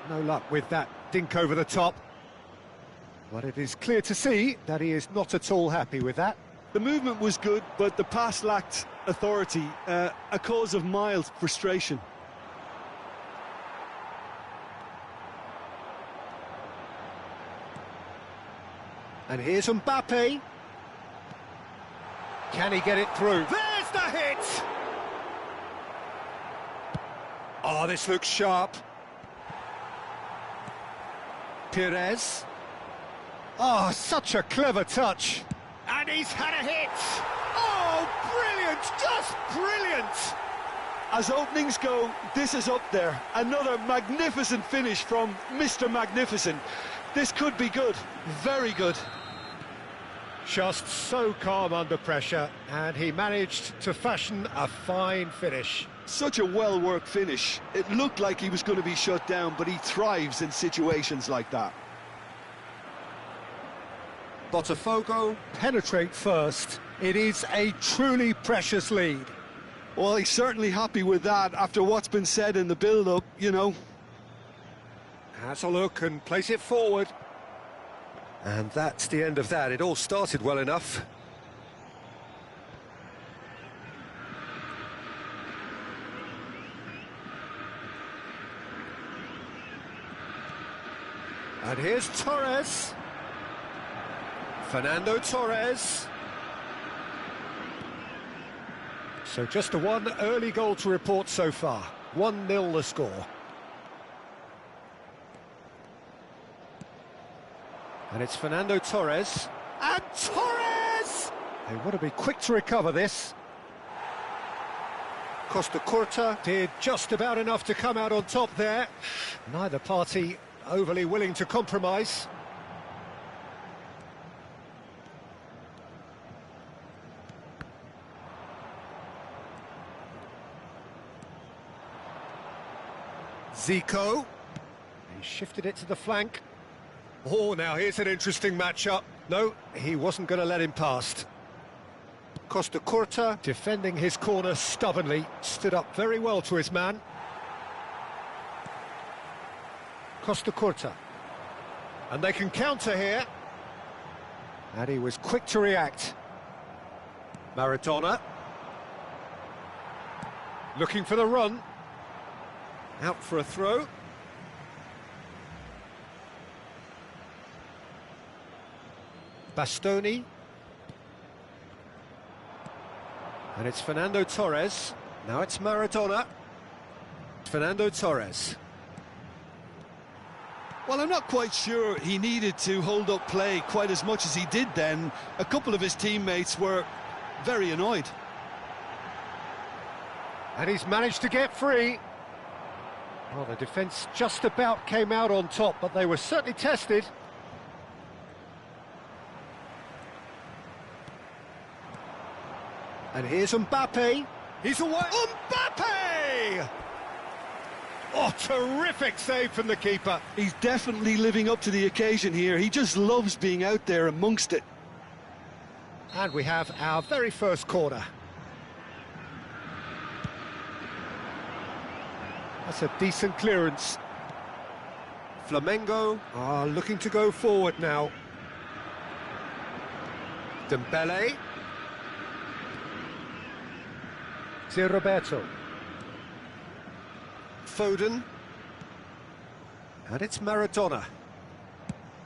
No luck with that dink over the top. But it is clear to see that he is not at all happy with that. The movement was good, but the pass lacked authority, a cause of mild frustration. And here's Mbappe. Can he get it through? There's the hit! Oh, this looks sharp. Perez. Oh, such a clever touch. And he's had a hit! Oh, brilliant! Just brilliant! As openings go, this is up there. Another magnificent finish from Mr. Magnificent. This could be good, very good. Just so calm under pressure, and he managed to fashion a fine finish. Such a well-worked finish. It looked like he was going to be shut down, but he thrives in situations like that. Botafogo penetrate first. It is a truly precious lead. Well, he's certainly happy with that after what's been said in the build-up, you know. Has a look and plays it forward. And that's the end of that. It all started well enough. And here's Torres. Fernando Torres. So just the one early goal to report so far. 1-0 the score. And it's Fernando Torres. And Torres! They want to be quick to recover this. Costa Curta did just about enough to come out on top there. Neither party overly willing to compromise. Zico. He shifted it to the flank. Oh, now here's an interesting matchup. No, he wasn't going to let him past. Costa Curta, defending his corner stubbornly, stood up very well to his man. Costa Curta. And they can counter here. And he was quick to react. Maradona. Looking for the run. Out for a throw. Bastoni. And it's Fernando Torres. Now it's Maradona. Fernando Torres. Well, I'm not quite sure he needed to hold up play quite as much as he did then. A couple of his teammates were very annoyed. And he's managed to get free. Well, the defence just about came out on top, but they were certainly tested. And here's Mbappe. He's away. Mbappe! Oh, terrific save from the keeper. He's definitely living up to the occasion here. He just loves being out there amongst it. And we have our very first corner. That's a decent clearance. Flamengo are looking to go forward now. Dembele. De Roberto. Foden. And it's Maradona.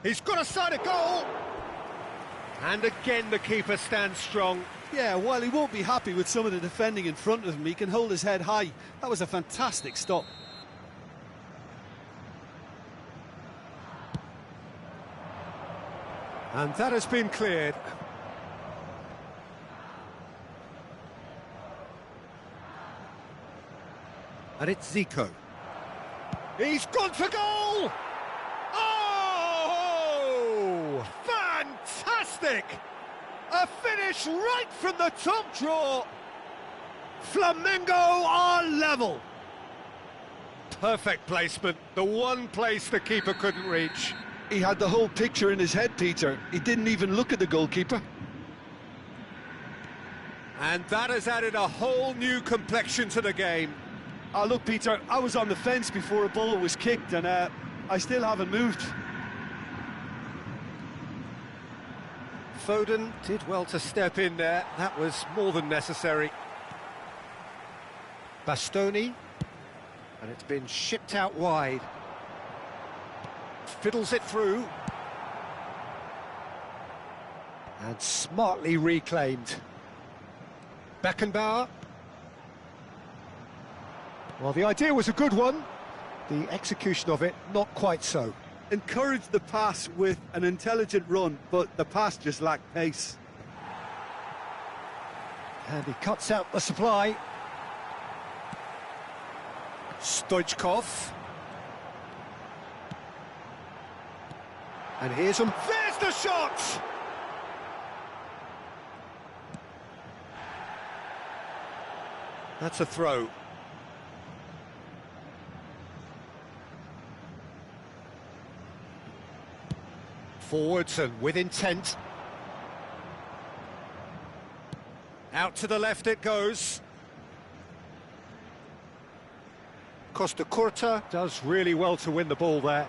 He's got a side of goal! And again the keeper stands strong. Yeah, while he won't be happy with some of the defending in front of him, he can hold his head high. That was a fantastic stop. And that has been cleared. And it's Zico. He's gone for goal! Oh! Fantastic! A finish right from the top draw. Flamengo are level. Perfect placement, the one place the keeper couldn't reach. He had the whole picture in his head, Peter. He didn't even look at the goalkeeper. And that has added a whole new complexion to the game. Oh, look, Peter, I was on the fence before a ball was kicked, and I still haven't moved. Foden did well to step in there. That was more than necessary. Bastoni. And it's been shipped out wide. Fiddles it through. And smartly reclaimed. Beckenbauer. Well, the idea was a good one. The execution of it, not quite so. Encouraged the pass with an intelligent run, but the pass just lacked pace. And he cuts out the supply. Stoichkov. And here's him. There's the shot! That's a throw. Forwards and with intent. Out to the left it goes. Costa Curta does really well to win the ball there.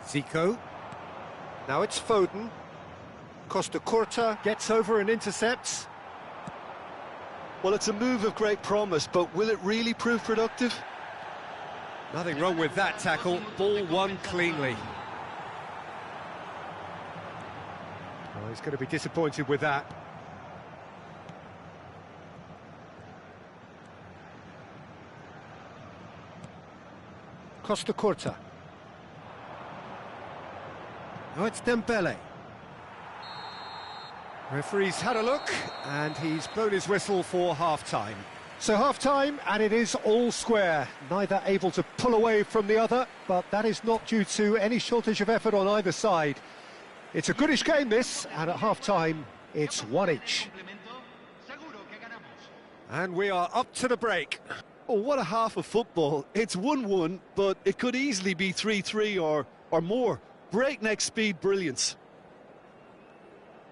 Zico. Now it's Foden. Costa Curta gets over and intercepts. Well, it's a move of great promise, but will it really prove productive? Nothing wrong with that tackle. Ball won cleanly. Oh, he's going to be disappointed with that. Costa Curta. Now it's Dembele. Referee's had a look, and he's blown his whistle for half-time. So half-time, and it is all square. Neither able to pull away from the other, but that is not due to any shortage of effort on either side. It's a goodish game, this, and at half-time, it's one each. And we are up to the break. Oh, what a half of football. It's 1-1, but it could easily be 3-3 or more. Breakneck speed brilliance.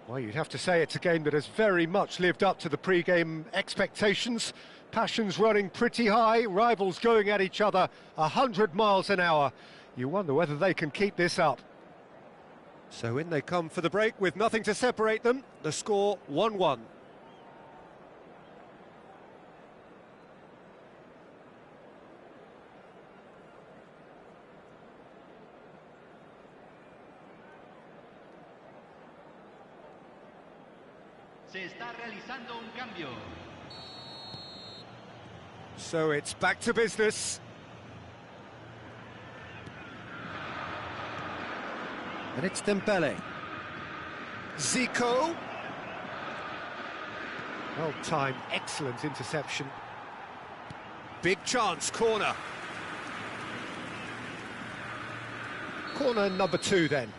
Well, you'd have to say it's a game that has very much lived up to the pre-game expectations. Passions running pretty high, rivals going at each other 100 miles an hour. You wonder whether they can keep this up. So in they come for the break with nothing to separate them. The score 1-1. Se está realizando un cambio. So it's back to business. And it's Dembele. Zico. Well-timed, excellent interception. Big chance, corner. Corner number 2 then.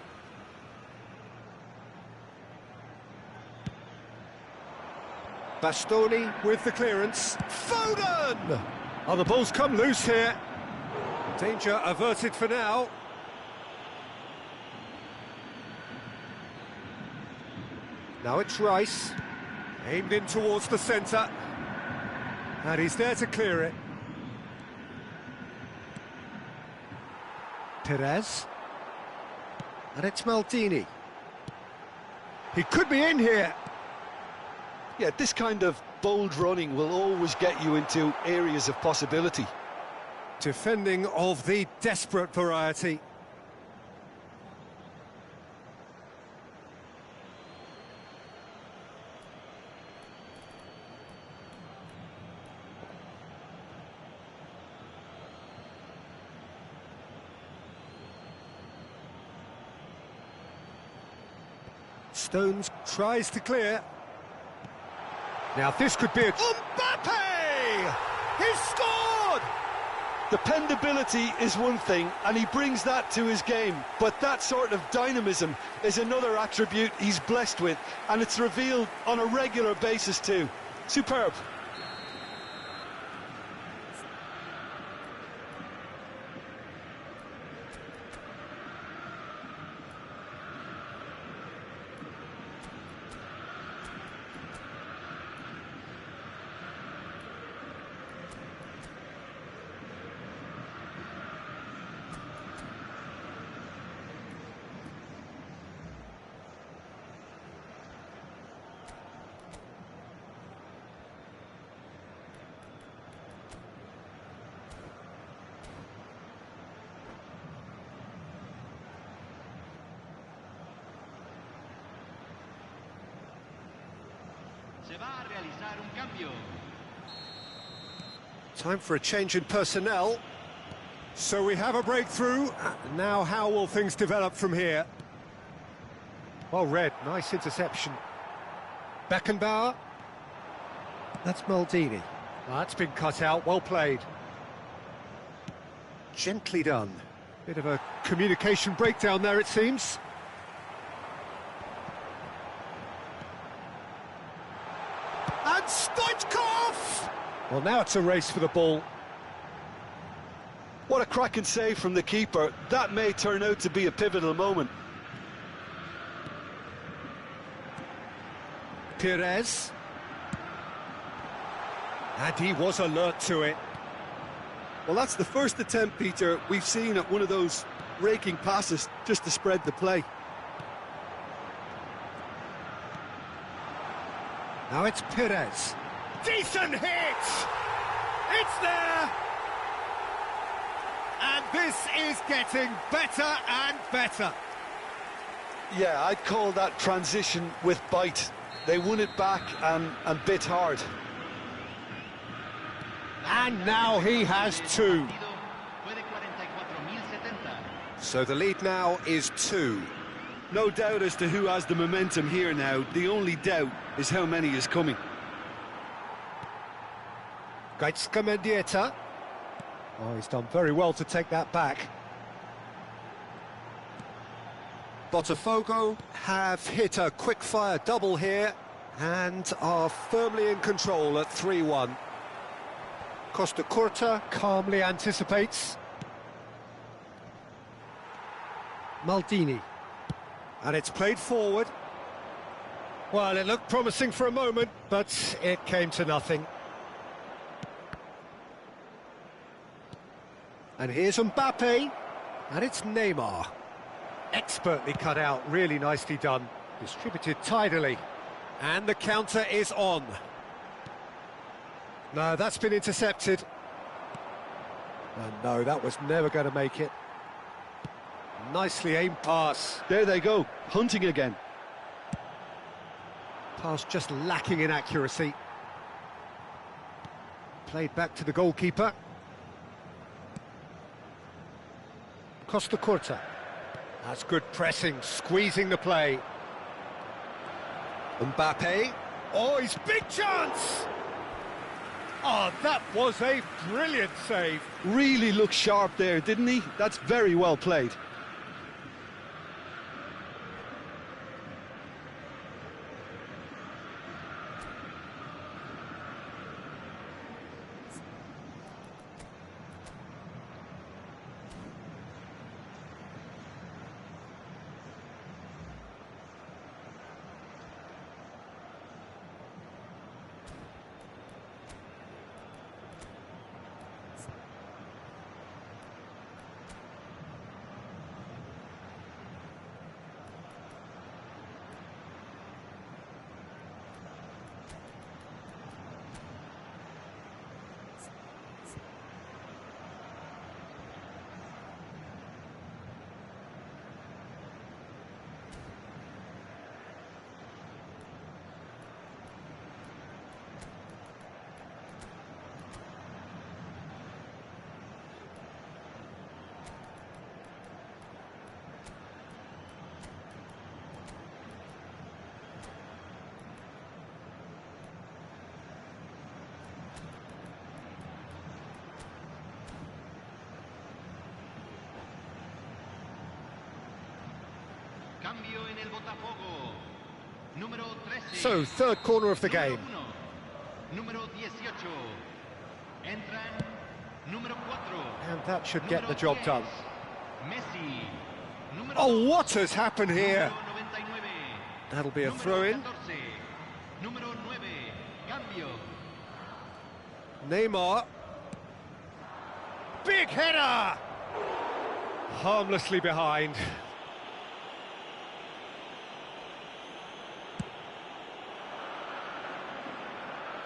Bastoni with the clearance. Foden! Oh, the ball's come loose here. Danger averted for now. Now it's Rice. Aimed in towards the centre. And he's there to clear it. Perez. And it's Maldini. He could be in here. Yeah, this kind of bold running will always get you into areas of possibility. Defending of the desperate variety. Stones tries to clear. Now this could be a... Mbappe! He's scored! Dependability is one thing, and he brings that to his game, but that sort of dynamism is another attribute he's blessed with, and it's revealed on a regular basis too. Superb. Se va a realizar un cambio. Time for a change in personnel. So we have a breakthrough. Now how will things develop from here? Well read, nice interception. Beckenbauer. That's Maldini. That's been cut out, well played. Gently done. Bit of a communication breakdown there, it seems. And Stoichkov! Well, now it's a race for the ball. What a cracking save from the keeper. That may turn out to be a pivotal moment. Pires. And he was alert to it. Well, that's the first attempt, Peter, we've seen at one of those raking passes just to spread the play. Now it's Pires. Decent hit! It's there! And this is getting better and better. Yeah, I'd call that transition with bite. They won it back and bit hard. And now he has two. So the lead now is 2. No doubt as to who has the momentum here now. The only doubt is how many is coming. Gaitska Mendieta. Oh, he's done very well to take that back. Botafogo have hit a quick-fire double here and are firmly in control at 3-1. Costa Curta calmly anticipates. Maldini. And it's played forward. Well, it looked promising for a moment, but it came to nothing. And here's Mbappe, and it's Neymar. Expertly cut out, really nicely done. Distributed tidily. And the counter is on. No, that's been intercepted. And no, that was never going to make it. Nicely aimed pass. There they go, hunting again. Pass just lacking in accuracy. Played back to the goalkeeper. Costa Curta. That's good pressing, squeezing the play. Mbappe. Oh, his big chance! Oh, that was a brilliant save. Really looked sharp there, didn't he? That's very well played. Cambio en el Botafogo. Número 13. So, third corner of the game. Número 18. Entran número 4. And that should get the job done. Messi. Número Oh, what has happened here? Número 99. That'll be a throw-in. Número 9. Cambio. Neymar. Big header! Harmlessly behind.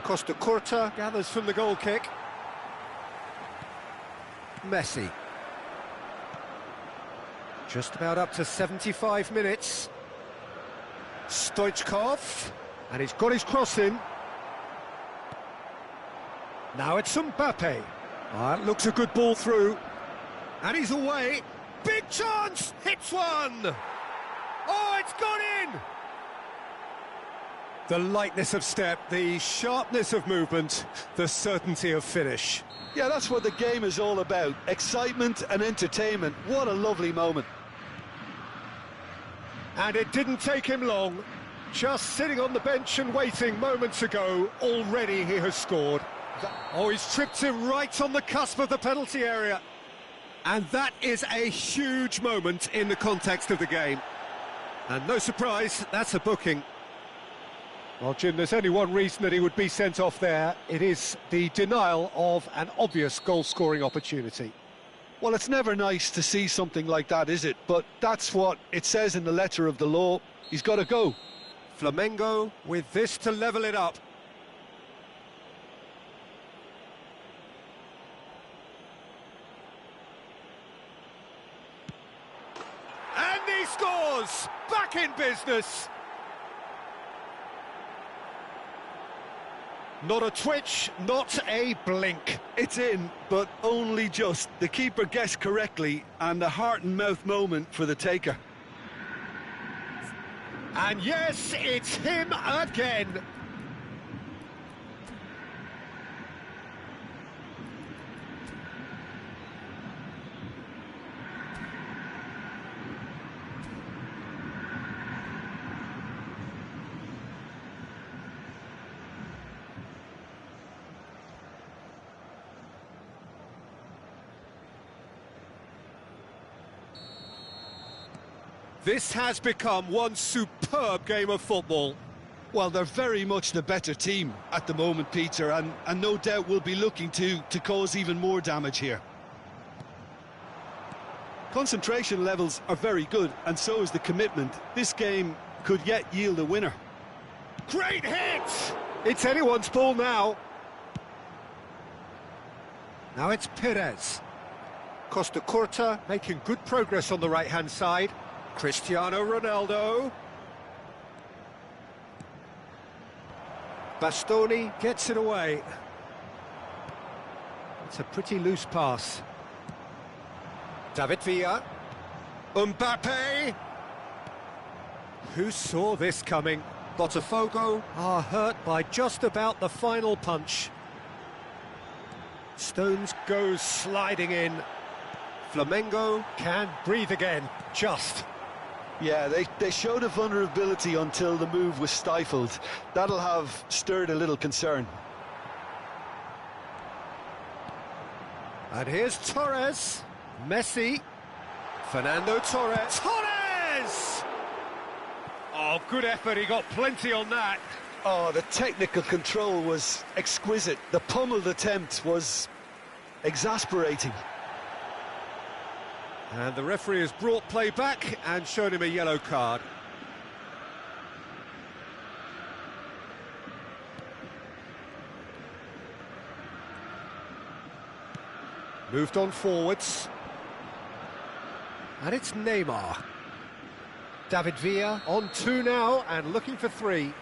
Costa Curta gathers from the goal kick. Messi. Just about up to 75 minutes. Stoichkov. And he's got his cross in. Now it's Mbappe. That looks a good ball through. And he's away. Big chance! Hits one! Oh, it's gone in! The lightness of step, the sharpness of movement, the certainty of finish. Yeah, that's what the game is all about. Excitement and entertainment. What a lovely moment. And it didn't take him long. Just sitting on the bench and waiting moments ago, already he has scored. Oh, he's tripped him right on the cusp of the penalty area. And that is a huge moment in the context of the game. And no surprise, that's a booking. Well, Jim, there's only one reason that he would be sent off there. It is the denial of an obvious goal-scoring opportunity. Well, it's never nice to see something like that, is it? But that's what it says in the letter of the law. He's got to go. Flamengo with this to level it up. And he scores! Back in business! Not a twitch, not a blink. It's in, but only just. The keeper guessed correctly, and a heart and mouth moment for the taker. And yes, it's him again. This has become one superb game of football. Well, they're very much the better team at the moment, Peter, and no doubt will be looking to cause even more damage here. Concentration levels are very good, and so is the commitment. This game could yet yield a winner. Great hit! It's anyone's ball now. Now it's Perez. Costa Curta making good progress on the right-hand side. Cristiano Ronaldo. Bastoni gets it away. It's a pretty loose pass. David Villa. Mbappe. Who saw this coming? Botafogo are hurt by just about the final punch. Stones goes sliding in. Flamengo can breathe again, just. Yeah, they showed a vulnerability until the move was stifled. That'll have stirred a little concern. And here's Torres. Messi. Fernando Torres. Torres! Oh, good effort. He got plenty on that. Oh, the technical control was exquisite. The pummeled attempt was exasperating. And the referee has brought play back and shown him a yellow card. Moved on forwards. And it's Neymar. David Villa on 2 now and looking for 3.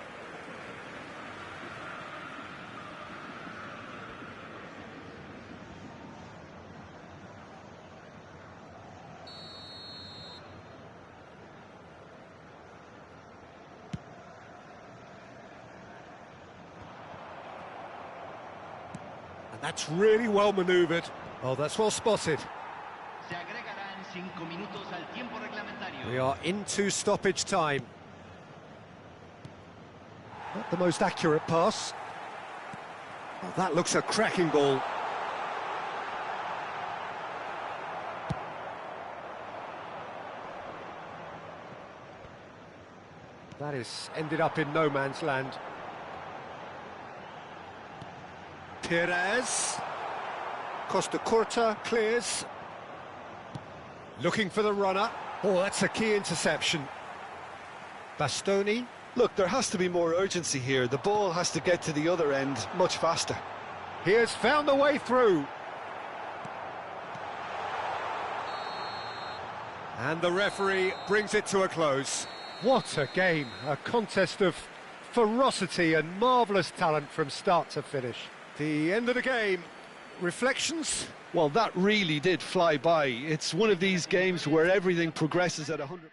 And that's really well manoeuvred. Oh, that's well spotted. Se agregarán 5 minutos al tiempo reglamentario. We are into stoppage time. Not the most accurate pass. Oh, that looks a cracking ball. That is ended up in no man's land. Perez. Costa Curta clears. Looking for the runner. Oh, that's a key interception. Bastoni. Look, there has to be more urgency here. The ball has to get to the other end much faster. He has found a way through. And the referee brings it to a close. What a game, a contest of ferocity and marvellous talent from start to finish. The end of the game, reflections? Well, that really did fly by. It's one of these games where everything progresses at 100.